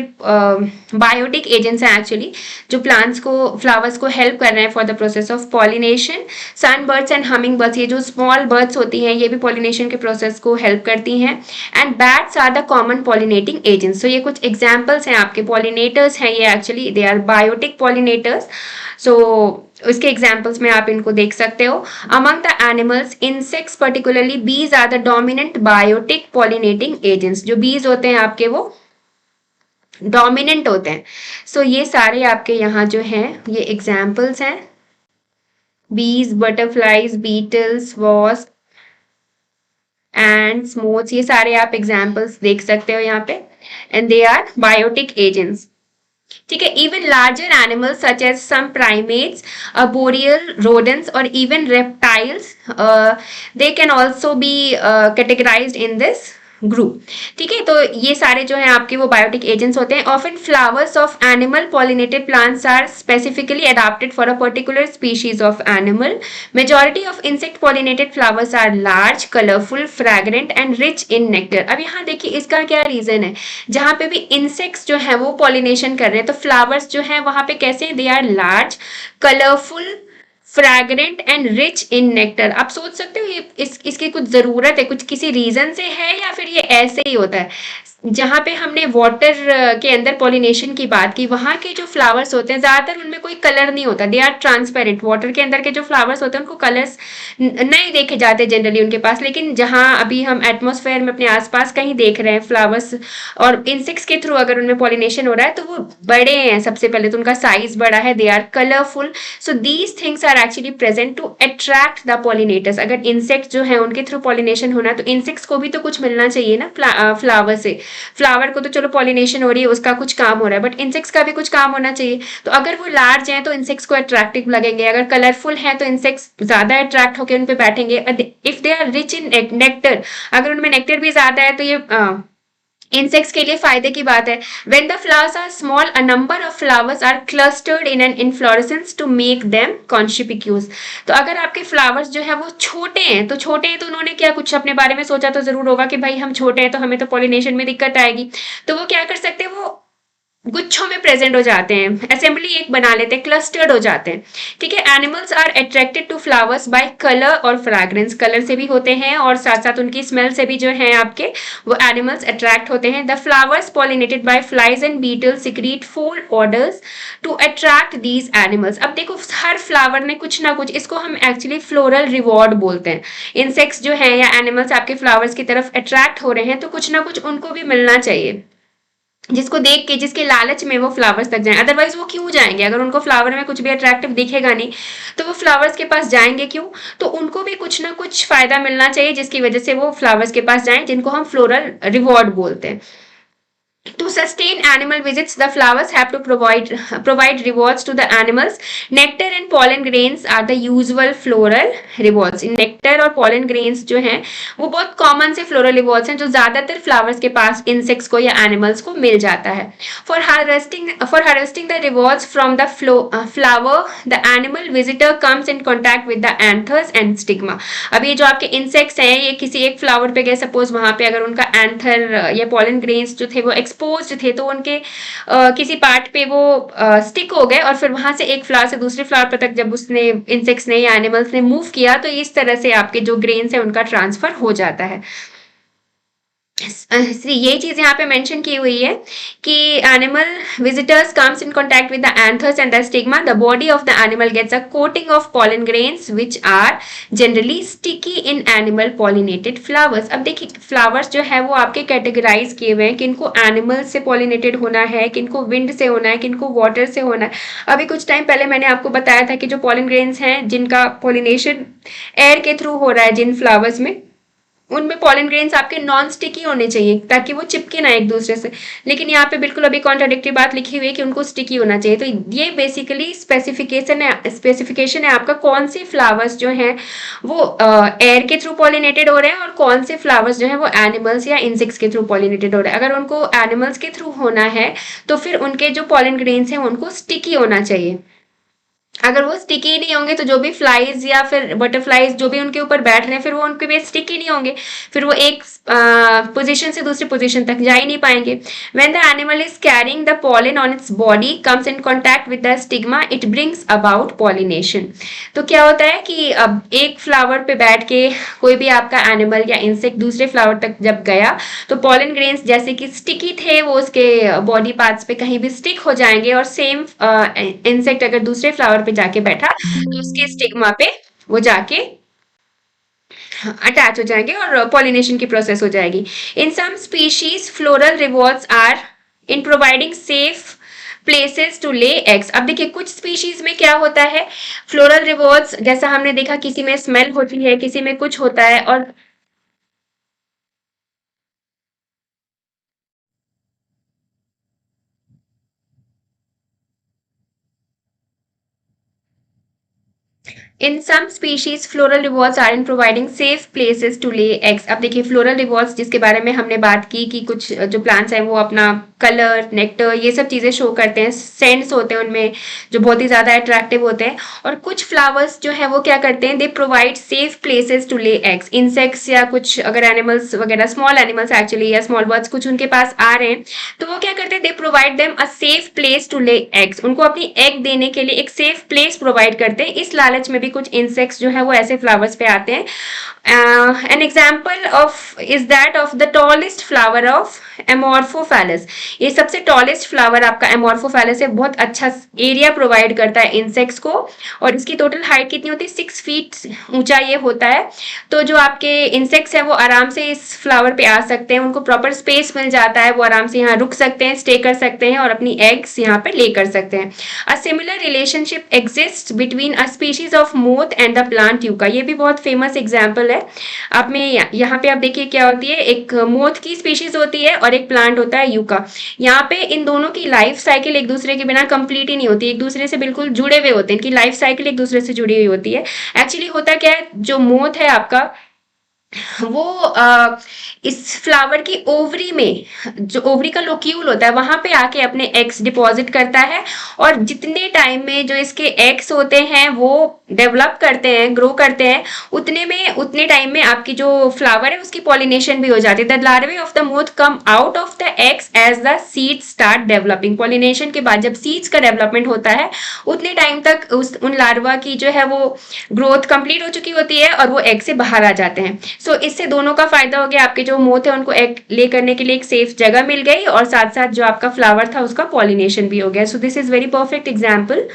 A: बायोटिक एजेंट्स हैं एक्चुअली, जो प्लांट्स को, फ्लावर्स को हेल्प कर रहे हैं for the process of pollination. Sunbirds and hummingbirds, ये जो स्मॉल बर्ड्स होती हैं ये भी पॉलिनेशन के प्रोसेस को हेल्प करती हैं। And bats are the common pollinating agents. तो ये कुछ एग्जाम्पल्स हैं आपके, पॉलिनेटर्स हैं ये, actually they are biotic pollinators. So उसके एग्जाम्पल्स में आप इनको देख सकते हो। Among the animals, insects particularly bees are the dominant biotic pollinating agents. जो बीज होते हैं आपके वो डोमिनेंट होते हैं। सो ये सारे आपके यहाँ जो हैं ये एग्जाम्पल्स हैं, bees, butterflies, beetles, wasp, ants, moths, ये सारे आप एग्जाम्पल्स देख सकते हो यहाँ पे, and they are biotic agents. ठीक है, even larger animals such as some primates, arboreal rodents और even reptiles, they can also be categorized in this group. ठीक है, तो ये सारे जो है आपके वो बायोटिक एजेंट्स होते हैं। Often flowers of animal pollinated plants are specifically adopted for a particular species of animal. Majority of insect pollinated flowers are large, colourful, fragrant and rich in nectar. अब यहाँ देखिए इसका क्या रीजन है, जहाँ पे भी इंसेक्ट्स जो है वो पॉलिनेशन कर रहे हैं तो फ्लावर्स जो है वहां पे कैसे, they are large, colourful, fragrant and rich in nectar. आप सोच सकते हो ये इसकी कुछ जरूरत है, कुछ किसी रीजन से है या फिर ये ऐसे ही होता है। जहाँ पे हमने वाटर के अंदर पॉलिनेशन की बात की, वहां के जो फ्लावर्स होते हैं ज्यादातर उनमें कोई कलर नहीं होता, दे आर ट्रांसपेरेंट। वाटर के अंदर के जो फ्लावर्स होते हैं उनको कलर्स नहीं देखे जाते जनरली उनके पास, लेकिन जहाँ अभी हम एटमॉस्फेयर में अपने आसपास कहीं देख रहे हैं फ्लावर्स और इंसेक्ट्स के थ्रू अगर उनमें पॉलिनेशन हो रहा है तो वो बड़े हैं, सबसे पहले तो उनका साइज बड़ा है, they are colourful. So these things are actually present to attract the pollinators. अगर इंसेक्ट जो है उनके थ्रू पॉलिनेशन होना है तो इंसेक्ट्स को भी तो कुछ मिलना चाहिए ना फ्लावर से। फ्लावर को तो चलो पॉलिनेशन हो रही है, उसका कुछ काम हो रहा है, बट इंसेक्ट्स का भी कुछ काम होना चाहिए। तो अगर वो लार्ज हैं तो इंसेक्ट्स को अट्रैक्टिव लगेंगे, अगर कलरफुल है तो इंसेक्ट्स ज्यादा अट्रैक्ट होकर उन पे बैठेंगे। If they are rich in nectar, अगर उनमें नेक्टर भी ज्यादा है तो ये इंसेक्ट्स के लिए फायदे की बात है। When the flowers are small, a number of flowers are clustered in an inflorescence to make them conspicuous। तो अगर आपके फ्लावर्स जो है वो छोटे हैं तो उन्होंने क्या कुछ अपने बारे में सोचा तो जरूर होगा कि भाई हम छोटे हैं तो हमें तो पॉलिनेशन में दिक्कत आएगी, तो वो क्या कर सकते हैं, वो गुच्छों में प्रेजेंट हो जाते हैं, असेंबली एक बना लेते हैं, क्लस्टर्ड हो जाते हैं। ठीक है, animals are attracted to flowers by colour और फ्रैग्रेंस, कलर से भी होते हैं और साथ साथ उनकी स्मेल से भी जो है आपके वो एनिमल्स अट्रैक्ट होते हैं। The flowers pollinated by flies and beetles secrete foul odours to attract these animals. अब देखो हर फ्लावर ने कुछ ना कुछ, इसको हम एक्चुअली फ्लोरल रिवॉर्ड बोलते हैं। इंसेक्ट्स जो है या एनिमल्स आपके फ्लावर्स की तरफ अट्रैक्ट हो रहे हैं तो कुछ ना कुछ उनको भी मिलना चाहिए, जिसको देख के, जिसके लालच में वो फ्लावर्स तक जाएं। अदरवाइज वो क्यों जाएंगे, अगर उनको फ्लावर में कुछ भी अट्रैक्टिव दिखेगा नहीं तो वो फ्लावर्स के पास जाएंगे क्यों। तो उनको भी कुछ ना कुछ फायदा मिलना चाहिए जिसकी वजह से वो फ्लावर्स के पास जाएं, जिनको हम फ्लोरल रिवॉर्ड बोलते हैं। To sustain animal visits, the flowers have to provide rewards to the animals. Nectar and pollen grains are the usual floral rewards. Nectar और pollen grains जो हैं वो बहुत कॉमन से floral rewards हैं जो ज्यादातर flowers के पास insects को या animals को मिल जाता है। For harvesting the rewards from the flower, the animal visitor comes in contact with the anthers and stigma. अब ये जो आपके insects हैं ये किसी एक flower पे गए, suppose वहां पे अगर उनका anther या pollen grains जो थे वो एक्सपोज्ड थे तो उनके किसी पार्ट पे वो स्टिक हो गए और फिर वहां से एक फ्लावर से दूसरे फ्लावर पर तक जब उसने इंसेक्ट्स ने या एनिमल्स ने मूव किया तो इस तरह से आपके जो ग्रेन्स है उनका ट्रांसफर हो जाता है। ये चीज यहाँ पे मेंशन की हुई है कि animal visitors comes in contact with the anthers and the stigma, the body of the animal gets a coating of pollen grains which are generally sticky in animal pollinated flowers. अब देखिए flowers जो है वो आपके categorise किए हुए हैं, किनको एनिमल से पॉलिनेटेड होना है, किनको विंड से होना है, किनको वाटर से होना है। अभी कुछ टाइम पहले मैंने आपको बताया था कि जो पॉलन ग्रेन्स हैं जिनका पॉलिनेशन एयर के थ्रू हो रहा है जिन फ्लावर्स में, उनमें पॉलन ग्रेन्स आपके नॉन स्टिकी होने चाहिए ताकि वो चिपके ना एक दूसरे से, लेकिन यहाँ पे बिल्कुल अभी कॉन्ट्राडिक्टरी बात लिखी हुई है कि उनको स्टिकी होना चाहिए। तो ये बेसिकली स्पेसिफिकेशन है आपका कौन से फ्लावर्स जो हैं वो एयर के थ्रू पॉलिनेटेड हो रहे हैं और कौन से फ्लावर्स जो हैं वो एनिमल्स या इंसेक्ट्स के थ्रू पॉलिनेटेड हो रहे हैं। अगर उनको एनिमल्स के थ्रू होना है तो फिर उनके जो पॉलन ग्रेन्स हैं उनको स्टिकी होना चाहिए। अगर वो स्टिकी नहीं होंगे तो जो भी फ्लाइज या फिर बटरफ्लाइज जो भी उनके ऊपर बैठ रहे हैं फिर वो उनके पे स्टिकी नहीं होंगे, फिर वो एक पोजीशन से दूसरी पोजीशन तक जा ही नहीं पाएंगे। When the animal is carrying the pollen on its body comes in contact with the stigma it brings about pollination. तो क्या होता है कि अब एक फ्लावर पे बैठ के कोई भी आपका एनिमल या इंसेक्ट दूसरे फ्लावर तक जब गया तो पॉलन ग्रेन्स जैसे कि स्टिकी थे वो उसके बॉडी पार्ट्स पे कहीं भी स्टिक हो जाएंगे, और सेम इंसेक्ट अगर दूसरे फ्लावर पे जाके बैठा तो उसके स्टिग्मा पे वो जाके अटैच हो जाएंगे और पॉलिनेशन की प्रोसेस हो जाएगी। In some species floral rewards are in providing safe places to lay eggs. अब देखिए कुछ स्पीशीज में क्या होता है, फ्लोरल रिवॉर्ड्स जैसा हमने देखा किसी में स्मेल होती है, किसी में कुछ होता है, और in some species floral rewards are in providing safe places to lay eggs. अब देखिए फ्लोरल रिवॉर्ड्स जिसके बारे में हमने बात की कि कुछ जो प्लांट्स हैं वो अपना कलर, नेक्टर, ये सब चीजें शो करते हैं, सेंट्स होते हैं उनमें जो बहुत ही ज्यादा अट्रैक्टिव होते हैं। और कुछ फ्लावर्स जो है वो क्या करते हैं, they provide safe places to lay eggs. Insects या कुछ अगर एनिमल्स वगैरह, स्मॉल एनिमल्स एक्चुअली या स्मॉल बर्ड्स कुछ उनके पास आ रहे हैं तो वो क्या करते हैं, they provide them a safe place to lay eggs. उनको अपनी एग देने के लिए एक सेफ प्लेस प्रोवाइड करते हैं। इस लालच में भी कुछ इंसेक्ट्स जो है वो ऐसे फ्लावर्स पे आते हैं। An example of is that of the tallest flower of amorphophallus. ये सबसे टॉलेस्ट फ्लावर आपका एमोर्फोफैलस है, बहुत अच्छा एरिया प्रोवाइड करता है इंसेक्ट्स को, और इसकी टोटल हाइट कितनी होती है, 6 फीट ऊंचा ये होता है। तो जो आपके इंसेक्ट्स हैं वो आराम से इस फ्लावर पे आ सकते हैं, उनको प्रॉपर स्पेस मिल जाता है, वो आराम से यहाँ रुक सकते हैं, स्टे कर सकते हैं और अपनी एग्स यहाँ पे ले कर सकते हैं। A similar relationship exist between a species of moth and the plant yucca. ये भी बहुत फेमस एग्जाम्पल है। आप में यहाँ पे आप देखिए क्या होती है, एक मोथ की स्पीशीज होती है और एक प्लांट होता है यूका। यहाँ पे इन दोनों की लाइफ साइकिल एक दूसरे के बिना कंप्लीट ही नहीं होती, एक दूसरे से बिल्कुल जुड़े हुए होते हैं, इनकी लाइफ साइकिल एक दूसरे से जुड़ी हुई होती है। एक्चुअली होता क्या है, जो मोथ है आपका वो इस फ्लावर की ओवरी में, जो ओवरी का लोक्यूल होता है वहां पे आके अपने एग्स डिपॉजिट करता है, और जितने टाइम में जो इसके एग्स होते हैं वो डेवलप करते हैं, ग्रो करते हैं, उतने टाइम में आपकी जो फ्लावर है उसकी पॉलिनेशन भी हो जाती है। The larvae of the moth come out of the eggs as the seed start developing. Pollination के बाद जब सीड्स का डेवलपमेंट होता है उतने टाइम तक उन लार्वा की जो है वो ग्रोथ कंप्लीट हो चुकी होती है और वो एग से बाहर आ जाते हैं। सो इससे दोनों का फायदा हो गया, आपके जो मोथ है उनको एग ले करने के लिए एक सेफ जगह मिल गई, और साथ साथ जो आपका फ्लावर था उसका पॉलिनेशन भी हो गया। सो this is very perfect example,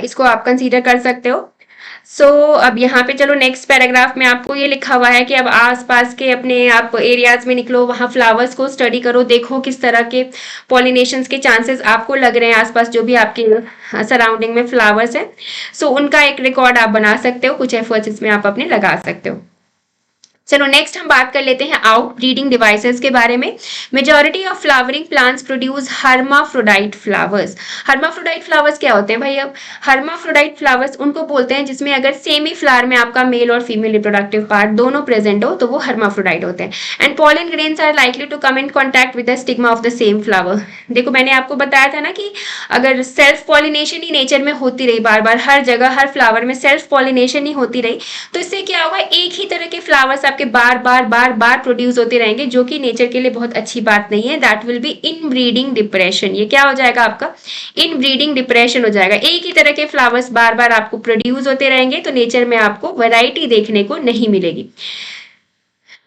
A: इसको आप कंसीडर कर सकते हो। अब यहाँ पे चलो नेक्स्ट पैराग्राफ में आपको ये लिखा हुआ है कि अब आसपास के अपने आप एरियाज में निकलो, वहाँ फ्लावर्स को स्टडी करो, देखो किस तरह के पॉलिनेशंस के चांसेस आपको लग रहे हैं आसपास जो भी आपके सराउंडिंग में फ्लावर्स हैं। उनका एक रिकॉर्ड आप बना सकते हो, कुछ एफर्ट्स इसमें आप अपने लगा सकते हो। चलो नेक्स्ट हम बात कर लेते हैं आउट ब्रीडिंग डिवाइसेस के बारे में। Majority of flowering plants produce hermaphrodite flowers. Hermaphrodite flowers क्या होते हैं भाई? अब हर्माफ्रोडाइट फ्लावर्स उनको बोलते हैं जिसमें अगर सेमी फ्लावर में आपका मेल और फीमेल रिप्रोडक्टिव पार्ट दोनों प्रेजेंट हो तो वो हर्माफ्रोडाइट होते हैं। And pollen grains are likely to come in contact with the stigma of the same flower. देखो मैंने आपको बताया था ना कि अगर सेल्फ पॉलिनेशन ही नेचर में होती रही, बार बार हर जगह हर फ्लावर में सेल्फ पॉलिनेशन ही होती रही, तो इससे क्या होगा, एक ही तरह के फ्लावर्स आपके बार बार बार बार प्रोड्यूस होते रहेंगे, जो कि नेचर के लिए बहुत अच्छी बात नहीं है। That will be inbreeding depression. ये क्या हो जाएगा आपका? इनब्रीडिंग डिप्रेशन हो जाएगा। एक ही तरह के फ्लावर्स बार बार आपको प्रोड्यूस होते रहेंगे तो नेचर में आपको वैरायटी देखने को नहीं मिलेगी।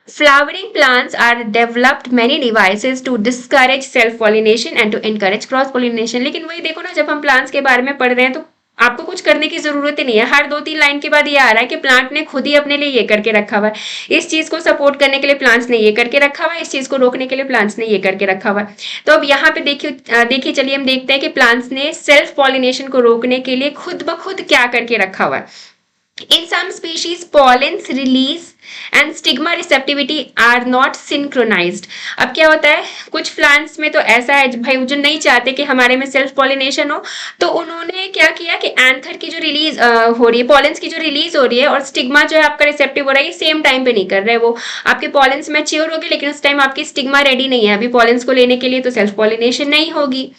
A: Flowering plants are developed many devices to discourage self pollination and to encourage cross pollination। लेकिन वही देखो ना, जब हम प्लांट्स के बारे में पढ़ रहे हैं तो आपको कुछ करने की जरूरत ही नहीं है। हर 2-3 लाइन के बाद ये आ रहा है कि प्लांट ने खुद ही अपने लिए ये करके रखा हुआ है, इस चीज को सपोर्ट करने के लिए प्लांट्स ने ये करके रखा हुआ है, इस चीज को रोकने के लिए प्लांट्स ने ये करके रखा हुआ है। तो अब यहाँ पे देखिए चलिए हम देखते हैं कि प्लांट्स ने सेल्फ पॉलिनेशन को रोकने के लिए खुद ब खुद क्या करके रखा हुआ है। In some species, pollens release and stigma receptivity are not synchronized। अब क्या होता है, कुछ प्लांट्स में तो ऐसा है भाई जो नहीं चाहते कि हमारे में सेल्फ पॉलिनेशन हो, तो उन्होंने क्या किया कि एंथर की जो रिलीज हो रही है, पॉलेंस की जो रिलीज हो रही है, और स्टिग्मा जो है आपका रिसेप्टिव हो रहा है, ये सेम टाइम पे नहीं कर रहे। वो आपके पॉलेंस मैच्योर हो गए लेकिन उस टाइम आपकी स्टिग्मा रेडी नहीं है अभी पॉलेंस को लेने के लिए, तो सेल्फ पॉलिनेशन नहीं होगी।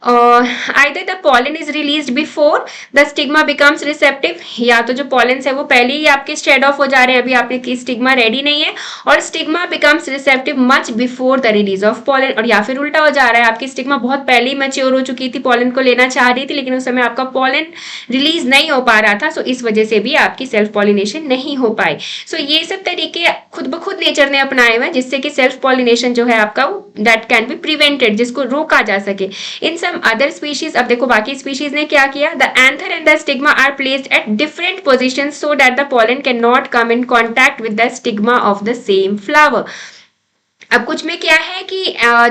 A: Either the pollen is released before the stigma becomes receptive, या तो जो पॉलेंस है वो पहले ही आपके शेड ऑफ हो जा रहे हैं, अभी आपने की स्टिग्मा रेडी नहीं है, और stigma becomes receptive much before the release of pollen, और या फिर उल्टा हो जा रहा है, आपकी स्टिग्मा बहुत पहले ही मैच्योर हो चुकी थी, पॉलन को लेना चाह रही थी, लेकिन उस समय आपका पॉलन रिलीज नहीं हो पा रहा था, सो इस वजह से भी आपकी सेल्फ पॉलिनेशन नहीं हो पाई। सो ये सब तरीके खुद ब खुद नेचर ने अपनाए हुए जिससे कि सेल्फ पॉलिनेशन जो है आपका दैट कैन बी प्रिवेंटेड, जिसको रोका जा सके। इन सम अदर स्पीशीज, अब देखो बाकी स्पीशीज ने क्या किया, the anther and the stigma are placed at different position so that the pollen cannot come in contact with the stigma of the same flower. अब कुछ में क्या है कि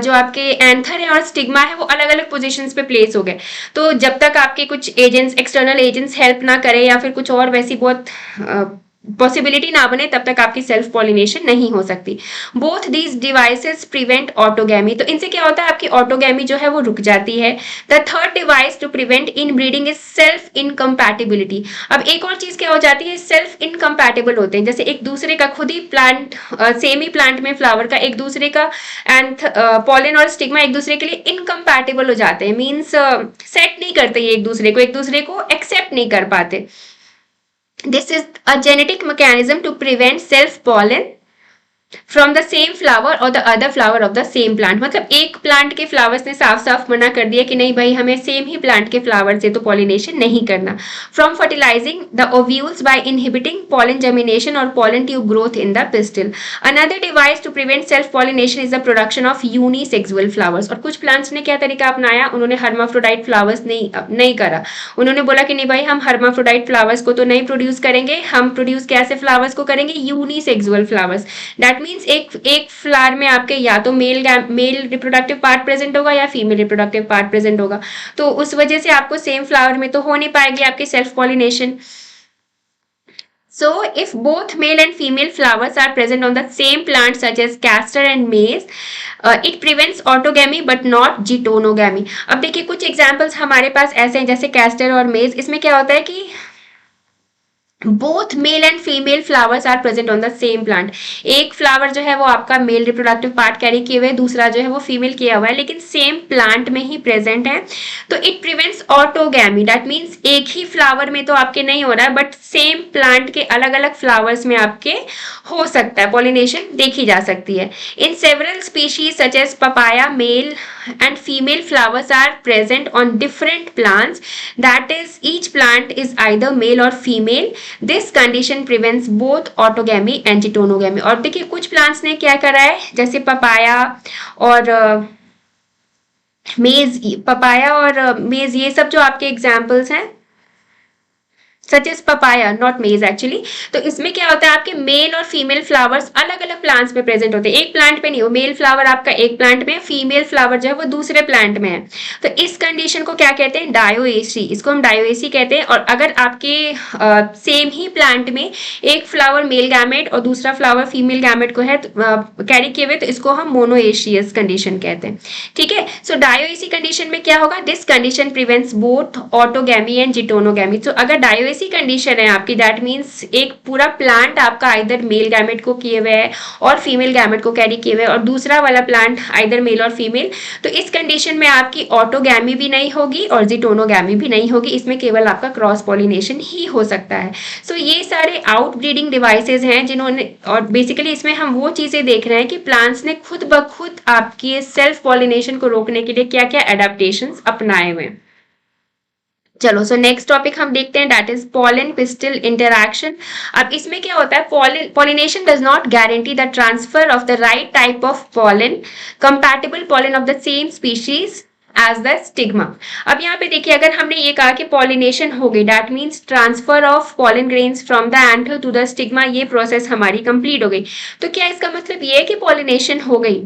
A: जो आपके एंथर है और स्टिग्मा है वो अलग अलग पोजीशंस पे प्लेस हो गए, तो जब तक आपके कुछ एजेंट्स, एक्सटर्नल एजेंट्स हेल्प ना करे या फिर कुछ और वैसी बहुत पॉसिबिलिटी ना बने, तब तक आपकी सेल्फ पॉलिनेशन नहीं हो सकती। Both these devices prevent autogamy, तो इनसे क्या होता है आपकी ऑटोगैमी जो है वो रुक जाती है। The third device to prevent inbreeding is self incompatibility. अब एक और चीज क्या हो जाती है, सेल्फ इनकम्पैटिबल होते हैं, जैसे एक दूसरे का खुद ही प्लांट, सेम ही प्लांट में फ्लावर का एक दूसरे का एंड पॉलन और स्टिग्मा एक दूसरे के लिए इनकम्पैटिबल हो जाते हैं, मीन्स सेट नहीं करते ये एक दूसरे को एक्सेप्ट नहीं कर पाते। This is a genetic mechanism to prevent self-pollen from the same flower और the other flower of the same plant. मतलब एक प्लांट के फ्लावर्स ने साफ साफ मना कर दिया कि नहीं भाई हमें सेम ही प्लांट के फ्लावर से तो पॉलिनेशन नहीं करना। From fertilizing the ovules by inhibiting pollen germination और pollen tube growth in the pistil. Another device to prevent self pollination is the production of unisexual flowers. और कुछ प्लांट्स ने क्या तरीका अपनाया, उन्होंने हर्माफ्रोडाइट फ्लावर्स नहीं करा, उन्होंने बोला कि नहीं भाई हम हर्माफ्रोडाइट फ्लावर्स को तो नहीं प्रोड्यूस करेंगे, हम प्रोड्यूस कैसे फ्लावर्स को करेंगे, यूनिसेक्सुअल फ्लावर्स। दैट मीन्स एक फ्लावर में आपके या तो मेल रिप्रोडक्टिव पार्ट प्रेजेंट होगा या फीमेल रिप्रोडक्टिव पार्ट प्रेजेंट होगा, तो उस वजह से आपको सेम फ्लावर में तो हो नहीं पाएगी आपकी self pollination. So if both male and female flowers are present on the same plant such as castor and maize, it prevents autogamy but not geitonogamy। अब देखिए कुछ एग्जांपल्स हमारे पास ऐसे हैं जैसे कैस्टर और मेज, इसमें क्या होता है कि both male and female flowers are present on the same plant. एक फ्लावर जो है वो आपका मेल रिप्रोडक्टिव पार्ट कैरी किए हुए, दूसरा जो है वो फीमेल किया हुआ है, लेकिन सेम प्लांट में ही प्रेजेंट है, तो it prevents autogamy. That means एक ही फ्लावर में तो आपके नहीं हो रहा है, बट सेम प्लांट के अलग अलग फ्लावर्स में आपके हो सकता है, पॉलिनेशन देखी जा सकती है। In several species such as papaya, male and female flowers are present on different plants, that is each plant is either male or female। this condition prevents both autogamy and geitonogamy। और देखिए कुछ plants ने क्या करा है, जैसे papaya और मेज, ये सब जो आपके एग्जाम्पल्स हैं सच एज पपाया, नॉट मेज एक्चुअली। तो इसमें क्या होता है आपके मेल और फीमेल फ्लावर्स अलग अलग प्लांट्स में प्रेजेंट होते हैं, एक प्लांट पे नहीं हो, मेल फ्लावर आपका एक प्लांट में, फीमेल फ्लावर जो है वो दूसरे प्लांट में है। तो इस कंडीशन को क्या कहते हैं, डायोएसी, इसको हम डायोएसी कहते हैं। और अगर आपके सेम ही प्लांट में एक फ्लावर मेल गैमेट और दूसरा फ्लावर फीमेल गैमेट को है कैरी किए हुए, तो इसको हम मोनोएशियस कंडीशन कहते हैं। ठीक है, सो डायोएसी कंडीशन में क्या होगा, this condition prevents both autogamy and geitonogamy. तो अगर डायोएसी कंडीशन है आपकी, दैट मीन्स एक पूरा प्लांट आपका आइदर मेल गैमेट को किए हुए है और फीमेल गैमेट को कैरी किए हुए, और दूसरा वाला प्लांट आइदर मेल और फीमेल, तो इस कंडीशन में आपकी ऑटोगैमी भी नहीं होगी और जिटोनोगैमी भी नहीं होगी, इसमें केवल आपका क्रॉस पॉलिनेशन ही हो सकता है। सो ये सारे आउट ब्रीडिंग डिवाइसेज हैं जिन्होंने, और बेसिकली इसमें हम वो चीजें देख रहे हैं कि प्लांट्स ने खुद ब खुद आपकी सेल्फ पॉलिनेशन को रोकने के लिए क्या क्या एडेप्टेशंस अपनाए हुए। चलो सो नेक्स्ट टॉपिक हम देखते हैं, that is pollen pistil interaction. अब इसमें क्या होता है, pollination does not guarantee the transfer of the right type of pollen, compatible pollen of the same species as the stigma. अब यहाँ पे देखिए अगर हमने ये कहा कि पॉलिनेशन हो गई, that means transfer of pollen grains from the anther to the stigma, ये प्रोसेस हमारी कंप्लीट हो गई, तो क्या इसका मतलब ये है कि पॉलिनेशन हो गई।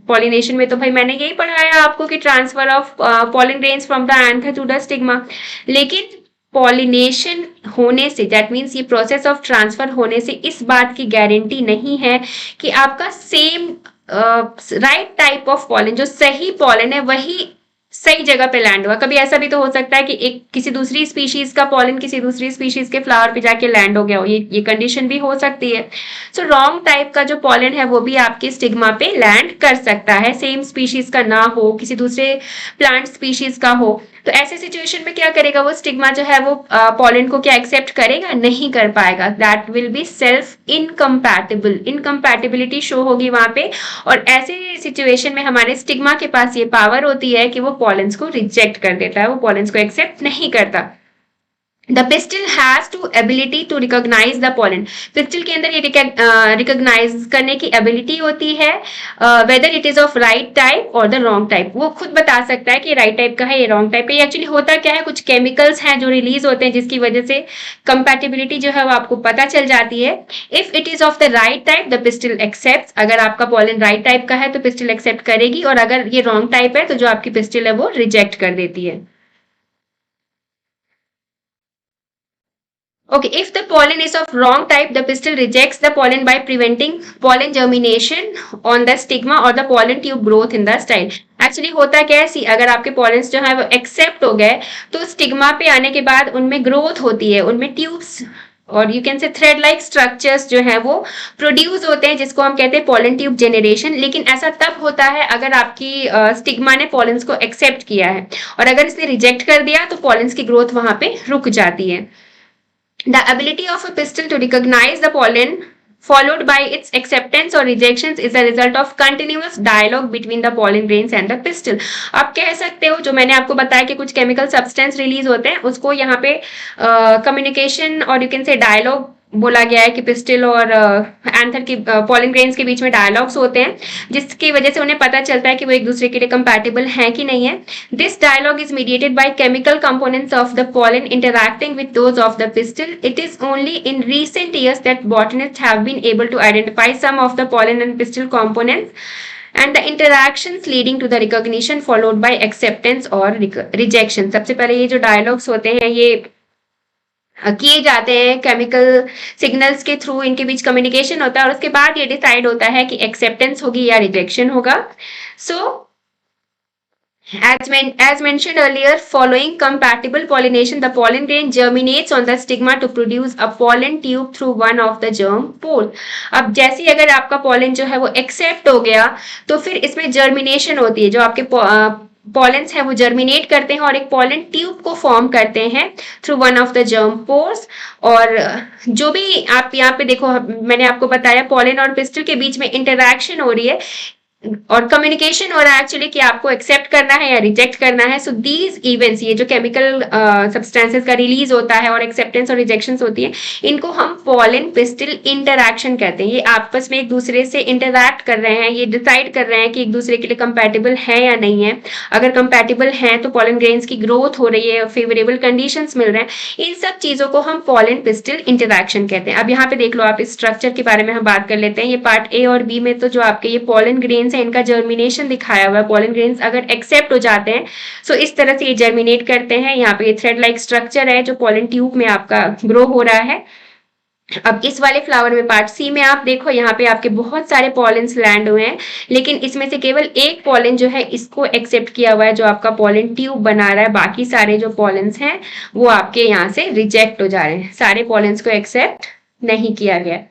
A: पॉलिनेशन में तो भाई मैंने यही पढ़ाया आपको कि transfer of pollen grains from the anther to the stigma, लेकिन पॉलिनेशन होने से, दैट मीन्स ये प्रोसेस ऑफ ट्रांसफर होने से इस बात की गारंटी नहीं है कि आपका same right type of pollen, जो सही पॉलन है वही सही जगह पे लैंड हुआ। कभी ऐसा भी तो हो सकता है कि एक किसी दूसरी स्पीशीज का पॉलन किसी दूसरी स्पीशीज के फ्लावर पे जाके लैंड हो गया हो, ये कंडीशन भी हो सकती है। सो रॉन्ग टाइप का जो पॉलन है वो भी आपके स्टिग्मा पे लैंड कर सकता है, सेम स्पीशीज का ना हो, किसी दूसरे प्लांट स्पीशीज का हो। तो ऐसे सिचुएशन में क्या करेगा वो स्टिग्मा जो है वो पॉलन को क्या एक्सेप्ट करेगा, नहीं कर पाएगा। That will be self incompatible, incompatibility show होगी वहां पे। और ऐसे सिचुएशन में हमारे स्टिग्मा के पास ये पावर होती है कि वो पॉलेंस को रिजेक्ट कर देता है, वो पॉलेंस को एक्सेप्ट नहीं करता। The pistil has to ability to recognize the pollen. Pistil के अंदर ये recognize करने की ability होती है, whether it is of right type or the wrong type. वो खुद बता सकता है कि right type का है, ये wrong type है। ये actually होता क्या है, कुछ chemicals हैं जो release होते हैं जिसकी वजह से compatibility जो है वो आपको पता चल जाती है। If it is of the right type, the pistil accepts. अगर आपका pollen right type का है तो pistil accept करेगी, और अगर ये wrong type है तो जो आपकी pistil है वो reject कर देती है। Okay, if the pollen is of wrong type, the pistil rejects the pollen by preventing pollen germination on the stigma or the pollen tube growth in the style. Actually होता क्या है, अगर आपके pollens जो है वो accept हो गए तो स्टिग्मा पे आने के बाद उनमें ग्रोथ होती है, उनमें ट्यूब्स और यू कैन से थ्रेड लाइक स्ट्रक्चर्स जो है वो प्रोड्यूस होते हैं, जिसको हम कहते हैं पोलन ट्यूब जेनरेशन। लेकिन ऐसा तब होता है अगर आपकी स्टिग्मा ने पोलेंस को एक्सेप्ट किया है, और अगर इसने रिजेक्ट कर दिया तो पोलेंस की ग्रोथ वहां पे रुक जाती है। The ability of a pistil to recognize the pollen followed by its acceptance or rejections is a result of continuous dialogue between the pollen grains and the pistil. आप कह सकते हो, जो मैंने आपको बताया कि कुछ केमिकल सब्सटेंस रिलीज होते हैं, उसको यहाँ पे कम्युनिकेशन और यू कैन से डायलॉग बोला गया है कि पिस्टिल और एंथर की पॉलन ग्रेन्स के बीच में डायलॉग्स होते हैं, जिसकी वजह से उन्हें पता चलता है कि वो एक दूसरे के लिए कंपैटिबल हैं कि नहीं है। This dialogue is mediated by chemical components of the pollen interacting with those of the pistil. It is only in recent years that botanists have been able to identify some of the pollen and pistil components and the interactions leading to the recognition followed by acceptance or rejection. सबसे पहले ये जो dialogues होते हैं ये किए जाते हैं केमिकल सिग्नल्स के थ्रू, इनके बीच कम्युनिकेशन होता है और उसके बाद ये डिसाइड होता है कि एक्सेप्टेंस होगी या रिजेक्शन होगा। सो as mentioned earlier, following compatible pollination, the pollen grain germinates on the stigma to produce a pollen tube through one of the germ pole. अब जैसे ही अगर आपका pollen जो है वो एक्सेप्ट हो गया तो फिर इसमें जर्मिनेशन होती है, जो आपके पॉलेंस है वो जर्मिनेट करते हैं और एक पॉलन ट्यूब को फॉर्म करते हैं through one of the germ pores. और जो भी आप यहाँ पे देखो, मैंने आपको बताया पॉलन और पिस्टल के बीच में इंटरैक्शन हो रही है और कम्युनिकेशन हो रहा है एक्चुअली कि आपको एक्सेप्ट करना है या रिजेक्ट करना है। सो दीज इवेंट्स, ये जो केमिकल सब्सटेंसेस का रिलीज होता है और एक्सेप्टेंस और रिजेक्शंस होती है, इनको हम पॉलन पिस्टल इंटरैक्शन कहते हैं। ये आपस में एक दूसरे से इंटरैक्ट कर रहे हैं, ये डिसाइड कर रहे हैं कि एक दूसरे के लिए कंपैटिबल है या नहीं है। अगर कंपैटिबल हैं तो पॉलन ग्रेन्स की ग्रोथ हो रही है, फेवरेबल कंडीशंस मिल रहे हैं, इन सब चीजों को हम पॉलन पिस्टल इंटरैक्शन कहते हैं। अब यहाँ पे देख लो, आप इस स्ट्रक्चर के बारे में हम बात कर लेते हैं। ये पार्ट ए और बी में तो जो आपके ये पॉलन ग्रेन है इनका जर्मिनेशन दिखाया हुआ है। पॉलन ग्रेन्स अगर एक्सेप्ट हो जाते हैं सो इस तरह से ये जर्मिनेट करते हैं। यहाँ पे ये थ्रेड लाइक स्ट्रक्चर है जो पॉलन ट्यूब में आपका ग्रो हो रहा है। अब इस वाले फ्लावर में पार्ट सी में आप देखो, यहाँ पे आपके बहुत सारे पॉलेंस लैंड हुए हैं, लेकिन इसमें से केवल एक पॉलन जो है इसको एक्सेप्ट किया हुआ है, जो आपका पॉलन ट्यूब बना रहा है। बाकी सारे जो पॉलेंस हैं वो आपके यहाँ से रिजेक्ट हो जा रहे हैं, सारे पॉलेंस को एक्सेप्ट नहीं किया गया।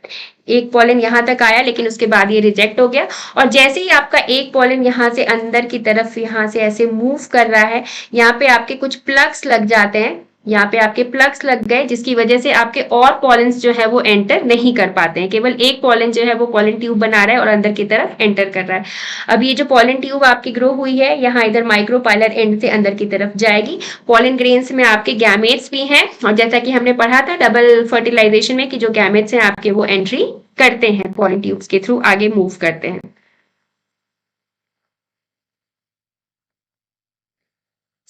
A: एक पॉलन यहाँ तक आया लेकिन उसके बाद ये रिजेक्ट हो गया। और जैसे ही आपका एक पॉलन यहाँ से अंदर की तरफ यहाँ से ऐसे मूव कर रहा है, यहाँ पे आपके कुछ प्लग्स लग जाते हैं, यहाँ पे आपके प्लग्स लग गए, जिसकी वजह से आपके और पॉलेंस जो है वो एंटर नहीं कर पाते हैं। केवल एक पॉलन जो है वो पॉलन ट्यूब बना रहा है और अंदर की तरफ एंटर कर रहा है। अब ये जो पॉलन ट्यूब आपकी ग्रो हुई है, यहाँ इधर माइक्रोपाइलर एंड से अंदर की तरफ जाएगी। पॉलन ग्रेन्स में आपके गैमेट्स भी हैं, और जैसा कि हमने पढ़ा था डबल फर्टिलाइजेशन में कि जो गैमेट्स हैं आपके वो एंट्री करते हैं, पॉलन ट्यूब्स के थ्रू आगे मूव करते हैं।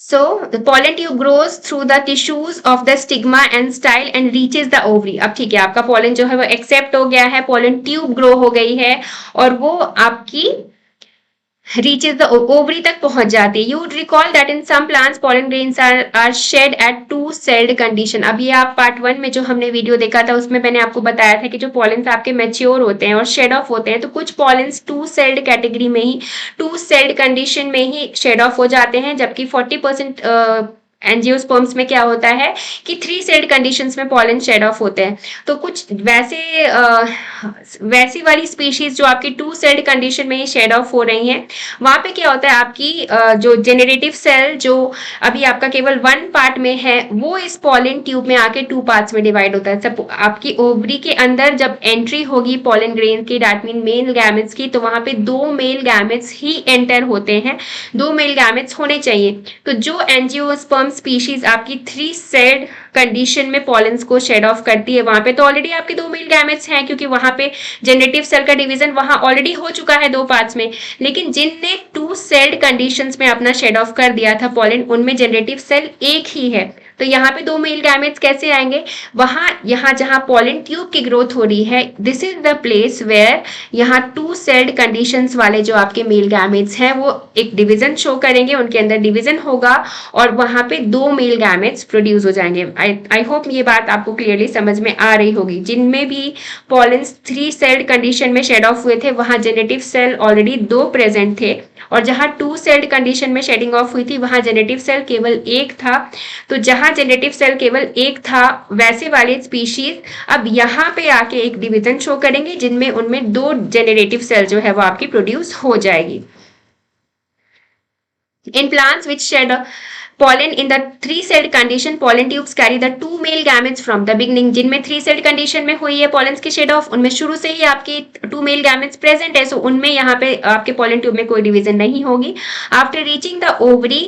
A: So the pollen tube grows through the tissues of the stigma and style and reaches the ovary. अब ठीक है, आपका pollen जो है वो एक्सेप्ट हो गया है, pollen tube ग्रो हो गई है और वो आपकी रीचेज द ओवरी तक पहुंच जाती है। You would recall that in some plants pollen grains are shed at two celled condition. अभी आप पार्ट 1 में जो हमने वीडियो देखा था उसमें मैंने आपको बताया था कि जो पॉलेंस आपके मैच्योर होते हैं और शेड ऑफ होते हैं, तो कुछ पॉलेंस टू सेल्ड कैटेगरी में ही, टू सेल्ड कंडीशन में ही शेड ऑफ हो जाते हैं, जबकि 40% एंजियोस्पर्म्स में क्या होता है कि 3 सेल्ड कंडीशंस में पॉलन शेड ऑफ होते हैं। तो कुछ वैसी वाली स्पीशीज जो आपकी 2 सेल्ड कंडीशन में ही शेड ऑफ हो रही हैं, वहां पे क्या होता है, आपकी जो जेनरेटिव सेल जो अभी आपका केवल 1 पार्ट में है, वो इस पॉलन ट्यूब में आके 2 पार्ट्स में डिवाइड होता है। सब आपकी ओवरी के अंदर जब एंट्री होगी पॉलन ग्रेन की, दैट मीन मेल गैमेट्स की, तो वहां पे 2 मेल गैमेट्स ही एंटर होते हैं, 2 मेल गैमेट्स होने चाहिए। तो जो एंजियोस्पर्म स्पीशीज आपकी 3 सेल्ड कंडीशन में पॉलेंस को शेड ऑफ करती है, वहां पे तो ऑलरेडी आपके 2 मेल गैमेट्स हैं, क्योंकि वहां पे जेनेटिव सेल का डिवीजन वहां ऑलरेडी हो चुका है 2 पार्ट्स में। लेकिन जिनने 2 सेल्ड कंडीशंस में अपना शेड ऑफ कर दिया था पॉलन, उनमें जेनेटिव सेल एक ही है, तो यहाँ पे 2 मेल गैमेट्स कैसे आएंगे? यहाँ जहां पॉलन ट्यूब की ग्रोथ हो रही है, this is the place where यहाँ 2 सेल्ड कंडीशंस वाले जो आपके मेल गैमेट्स हैं वो एक डिवीजन शो करेंगे, उनके अंदर डिवीजन होगा और वहां पे 2 मेल गैमेट्स प्रोड्यूस हो जाएंगे। आई होप ये बात आपको क्लियरली समझ में आ रही होगी। जिनमें भी पॉलेंस 3 सेल्ड कंडीशन में शेड ऑफ हुए थे, वहां जेनेटिव सेल ऑलरेडी 2 प्रेजेंट थे, और जहां 2 सेल्ड कंडीशन में शेडिंग ऑफ हुई थी वहां जेनेटिव सेल केवल एक था। तो जहां जेनेटिव सेल केवल एक था, वैसे वाले स्पीशीज अब यहाँ पे आके एक डिवीजन शो करेंगे, जिनमें उनमें 2 जेनरेटिव सेल जो है वो आपकी प्रोड्यूस हो जाएगी। In plants which shed pollen in the 3-celled condition, pollen tubes carry the 2 male gametes from the beginning। जिनमें 3-celled condition में हुई है pollen की shed off, उनमें शुरू से ही आपके 2 male gametes present है, so उनमें यहाँ पे आपके pollen tube में कोई division नहीं होगी। After reaching the ovary,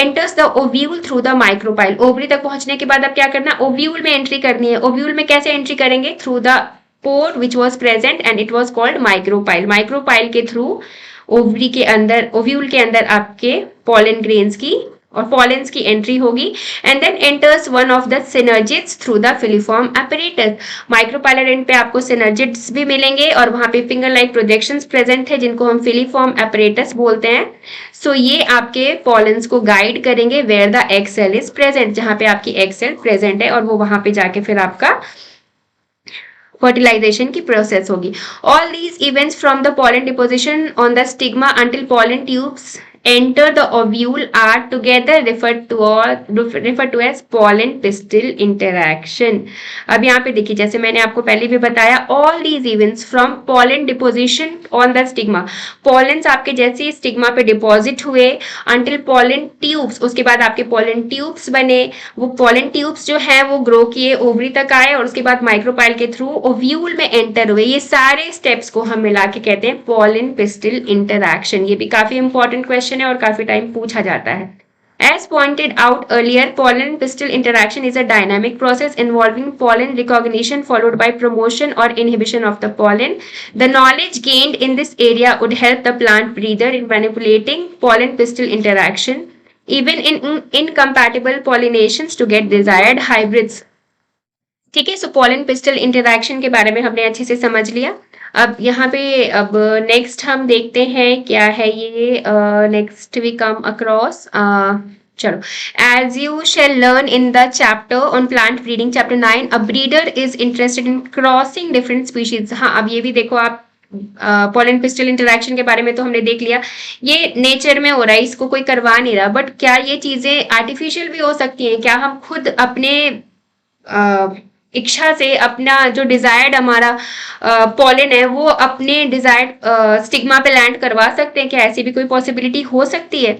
A: enters the ovule through the micropyle। ovary तक पहुंचने के बाद अब क्या करना, ovule में एंट्री करनी है। ovule में कैसे एंट्री करेंगे? Through the pore which was present and it was called micropyle। micropyle के थ्रू ओवरी के अंदर, ओव्यूल के अंदर आपके पॉलन ग्रेन्स की और पॉलेंस की एंट्री होगी, and then enters one of the synergids through the filiform apparatus। Micropylar end पे आपको सिनर्जिड्स भी मिलेंगे और वहां पे फिंगर लाइक प्रोजेक्शंस प्रेजेंट है, जिनको हम फिलीफॉर्म apparatus बोलते हैं। सो ये आपके पॉलेंस को गाइड करेंगे where the egg cell is present, जहां पे आपकी एग सेल प्रेजेंट है, और वो वहां पे जाके फिर आपका fertilization की प्रोसेस होगी। All these events from the pollen deposition on the stigma until pollen tubes enter the ovule are together referred to as pollen pistil interaction। अब यहाँ पे देखिए, जैसे मैंने आपको पहले भी बताया, all these events from pollen deposition on the stigma, pollens आपके जैसे स्टिग्मा पे डिपॉजिट हुए until pollen tubes, उसके बाद आपके pollen tubes बने, वो pollen tubes जो है वो ग्रो किए, ओवरी तक आए, और उसके बाद माइक्रोपाइल के थ्रू ओव्यूल में एंटर हुए। ये सारे स्टेप्स को हम मिला के कहते हैं pollen pistil interaction। ये भी काफी इंपॉर्टेंट क्वेश्चन है और काफी टाइम पूछा जाता है। As pointed out earlier, pollen pistil interaction is a dynamic process involving pollen recognition followed by promotion or inhibition of the pollen. The knowledge gained in this area would help the plant breeder in manipulating pollen pistil interaction, even in incompatible pollinations to get desired hybrids। ठीक है, सो pollen pistol interaction के बारे में हमने अच्छे से समझ लिया। अब यहाँ पे अब नेक्स्ट हम देखते हैं क्या है ये, नेक्स्ट वी कम अक्रॉस, चलो, as you shall learn in the chapter on plant breeding chapter 9, a breeder is interested in crossing different species. हाँ, अब ये भी देखो आप, पॉलन पिस्टल इंटरैक्शन के बारे में तो हमने देख लिया, ये नेचर में हो रहा है, इसको कोई करवा नहीं रहा, बट क्या ये चीजें आर्टिफिशियल भी हो सकती हैं? क्या हम खुद अपने इच्छा से अपना जो डिजायर्ड हमारा पॉलन है वो अपने डिजायर्ड स्टिग्मा पे लैंड करवा सकते हैं? क्या ऐसी भी कोई पॉसिबिलिटी हो सकती है?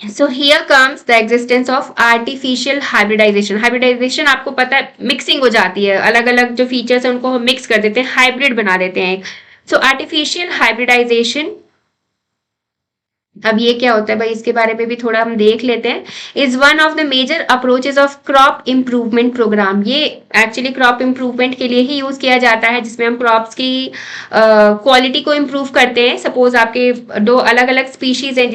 A: So here comes the existence of artificial hybridization. Hybridization आपको पता है, मिक्सिंग हो जाती है, अलग अलग जो फीचर्स है उनको हम मिक्स कर देते हैं, हाइब्रिड बना देते हैं। सो आर्टिफिशियल हाइब्रिडाइजेशन, अब ये क्या होता है भाई, इसके बारे में भी थोड़ा हम देख लेते हैं। Is one of the major approaches of crop improvement programme. ये एक्चुअली क्रॉप इम्प्रूवमेंट के लिए ही यूज किया जाता है, जिसमें हम क्रॉप्स की क्वालिटी को इम्प्रूव करते हैं। सपोज आपके 2 अलग अलग स्पीशीज हैं,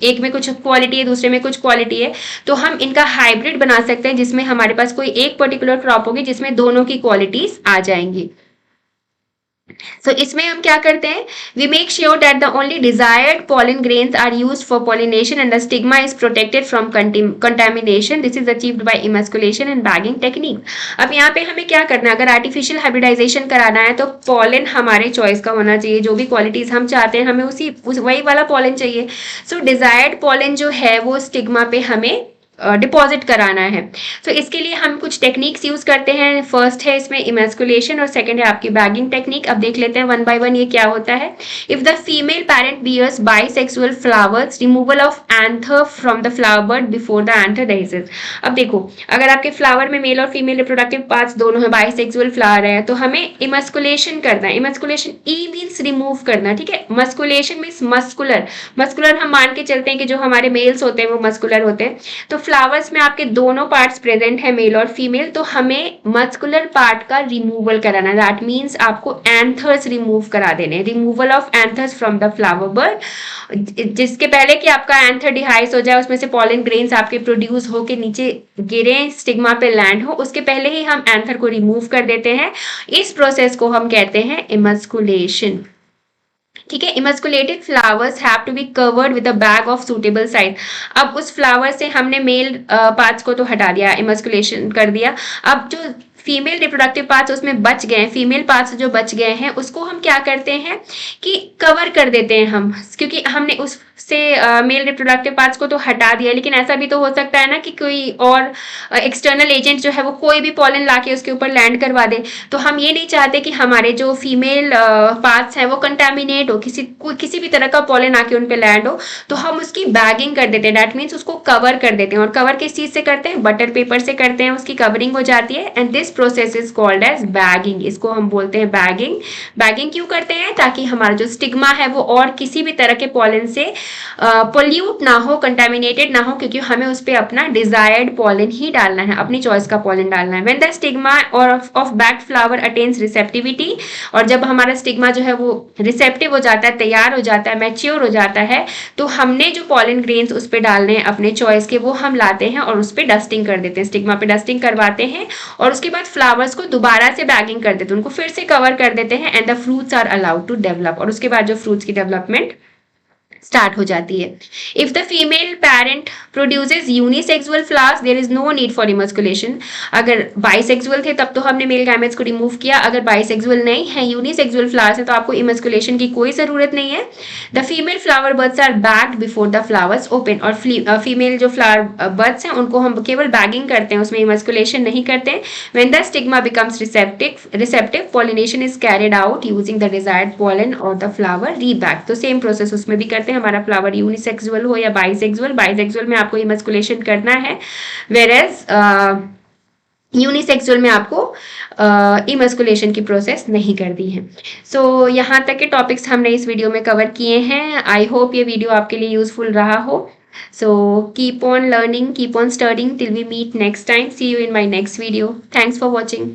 A: एक में कुछ क्वालिटी है, दूसरे में कुछ क्वालिटी है, तो हम इनका हाइब्रिड बना सकते हैं, जिसमें हमारे पास कोई एक पर्टिकुलर क्रॉप होगी जिसमें दोनों की क्वालिटीज आ जाएंगी। इसमें हम क्या करते हैं, we make sure that the only desired pollen grains are used for pollination and the stigma is protected from contamination. This is achieved by emasculation and bagging technique. अब यहाँ पे हमें क्या करना है, अगर आर्टिफिशियल हाइब्रिडाइजेशन कराना है तो पॉलन हमारे चॉइस का होना चाहिए, जो भी क्वालिटीज हम चाहते हैं हमें वही वाला पॉलन चाहिए। डिजायर्ड पॉलन जो है वो स्टिग्मा पे हमें डिपॉजिट कराना है। इसके लिए हम कुछ टेक्निक्स यूज करते हैं। फर्स्ट है इसमें इमेस्कुलेशन और सेकंड है आपकी बैगिंग टेक्निक। अब देख लेते हैं वन बाय वन ये क्या होता है। If the female parent bears bisexual flowers, removal of anther from the flower bud before the anther dehisces. अब देखो, अगर आपके फ्लावर में मेल और फीमेल रिप्रोडक्टिव पार्ट्स दोनों है, बाइसेक्सुअल फ्लावर है, तो हमें इमेस्कुलेशन करना है। इमेस्कुलेशन ई मीन्स रिमूव करना, ठीक है। मस्कुलेशन मीन्स मस्कुलर, मस्कुलर हम मान के चलते हैं कि जो हमारे मेल्स होते हैं वो मस्कुलर होते हैं। तो फ्लावर्स में आपके दोनों पार्ट्स प्रेजेंट है, मेल और फीमेल, तो हमें मस्कुलर पार्ट का रिमूवल कराना, दैट मीन्स आपको एंथर्स रिमूव करा देने, removal of anthers from the flower bird. जिसके पहले कि आपका एंथर डिहाइस हो जाए, उसमें से पॉलन ग्रेन्स आपके प्रोड्यूस हो के नीचे गिरे, स्टिग्मा पे लैंड हो, उसके पहले ही हम एंथर को रिमूव कर देते हैं। इस प्रोसेस को हम कहते हैं इमस्कुलेशन, ठीक है। Emasculated flowers have to be covered with a bag of suitable size. अब उस फ्लावर से हमने मेल पार्ट्स को तो हटा दिया, इमस्कुलेशन कर दिया। अब जो फीमेल रिप्रोडक्टिव पार्ट्स उसमें बच गए हैं, फीमेल पार्ट्स जो बच गए हैं उसको हम क्या करते हैं कि कवर कर देते हैं हम, क्योंकि हमने उससे मेल रिप्रोडक्टिव पार्ट्स को तो हटा दिया, लेकिन ऐसा भी तो हो सकता है ना कि कोई और एक्सटर्नल एजेंट जो है वो कोई भी पॉलन लाके उसके ऊपर लैंड करवा दे। तो हम ये नहीं चाहते कि हमारे जो फीमेल पार्ट्स हैं वो कंटेमिनेट हो, किसी भी तरह का पॉलन आके उन पे लैंड हो, तो हम उसकी बैगिंग कर देते हैं, दैट मीन्स उसको कवर कर देते हैं। और कवर किस चीज से करते हैं, बटर पेपर से करते हैं, उसकी कवरिंग हो जाती है, and this process is called as bagging. इसको हम बोलते हैं बैगिंग। बैगिंग क्यों करते हैं, ताकि हमारा जो स्टिग्मा है वो और किसी भी तरह के पॉलन से पोल्यूट ना हो, कंटेमिनेटेड ना हो, क्योंकि हमें उस पर अपना डिजायर्ड पॉलन ही डालना है, अपनी चॉइस का पॉलन डालना है। व्हेन द स्टिग्मा और of bagged flower attains receptivity, और जब हमारा स्टिग्मा जो है वो रिसेप्टिव हो जाता है, तैयार हो जाता है, मैच्योर हो जाता है, तो हमने जो पॉलन ग्रेन्स उस पर डालने हैं अपने चॉइस के, वो हम लाते हैं और उस पर डस्टिंग कर देते हैं, स्टिग्मा पे डस्टिंग करवाते हैं, और उसके बाद फ्लावर्स को दोबारा से बैगिंग कर देते हैं, उनको फिर से कवर कर देते हैं, and the fruits are allowed to develop. और उसके बाद जो फ्रूट्स की डेवलपमेंट स्टार्ट हो जाती है। If the female parent produces unisexual flowers, there is no need for emasculation. अगर बाइसेक्सुअल थे तब तो हमने मेल गैमेट्स को रिमूव किया, अगर बाइसेक्सुअल नहीं है, यूनिसेक्सुअल फ्लावर्स है, तो आपको इमस्कुलेशन की कोई जरूरत नहीं है। The female flower buds are bagged before the flowers open, और फीमेल जो फ्लावर बर्ड्स हैं उनको हम केवल बैगिंग करते हैं, उसमें इमस्कुलेशन नहीं करते हैं। When the stigma becomes receptive pollination is carried out using the desired pollen और द फ्लावर रीबैग। तो सेम प्रोसेस उसमें भी करते हैं, हमारा फ्लावर यूनिसेक्सुअल हो या बाइसेक्सुअल, बाइसेक्सुअल में आपको इमस्कुलेशन करना है, वेयरएज यूनिसेक्सुअल में आपको इमस्कुलेशन की प्रोसेस नहीं कर दी है। यहाँ तक के टॉपिक्स हमने इस वीडियो में कवर किए हैं। आई होप ये वीडियो आपके लिए यूजफुल रहा हो। Keep on learning, keep on studying till we meet next time. See you in my next video. Thanks for watching.